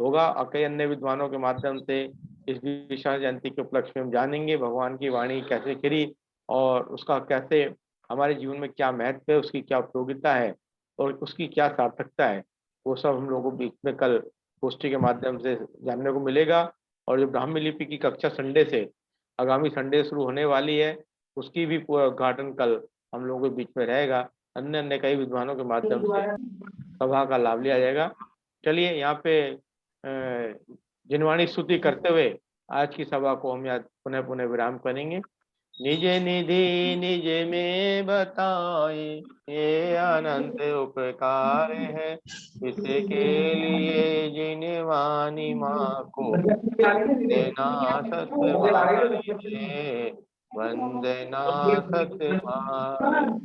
होगा। और कई अन्य विद्वानों के माध्यम से इस विशाल जयंती के उपलक्ष्य में हम जानेंगे भगवान की वाणी कैसे खिली और उसका कैसे हमारे जीवन में क्या महत्व है, उसकी क्या उपयोगिता है और उसकी क्या सार्थकता है, वो सब हम लोगों को बीच में कल गोष्ठी के माध्यम से जानने को मिलेगा। और जो ब्राह्मी लिपि की कक्षा संडे से आगामी संडे शुरू होने वाली है, उसकी भी पूरा उद्घाटन कल हम लोगों के बीच में रहेगा। अन्य कई विद्वानों के माध्यम से सभा का लाभ लिया जाएगा। चलिए यहाँ पे जिनवाणी स्तुति करते हुए आज की सभा को हम यहाँ पुनः विराम करेंगे। निज निधि निज में बताए ये अनंत उपकार है, इसके लिए जिनवाणी जवानी माँ को देना सतवानी वंदना सतवानी।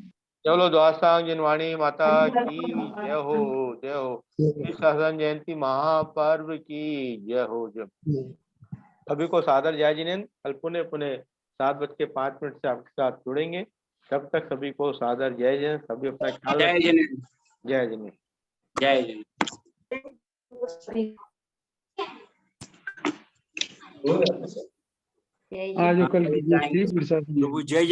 चलो द्वासांग जिनवाणी माता की जय हो, जय हो। श्री शासन जयंती महापर्व की जय हो, जय। सभी को सादर जय जिनेन्द्र। कल पुनः 7:05 से आपके साथ जुड़ेंगे। तब तक सभी को सादर जय जिनेन्द्र। सभी अपना ख्याल जय रखिए। जिनेन्द्र। जय जिनेन्द्र। जय जिनेन्द्र। आज कल की प्रभु जय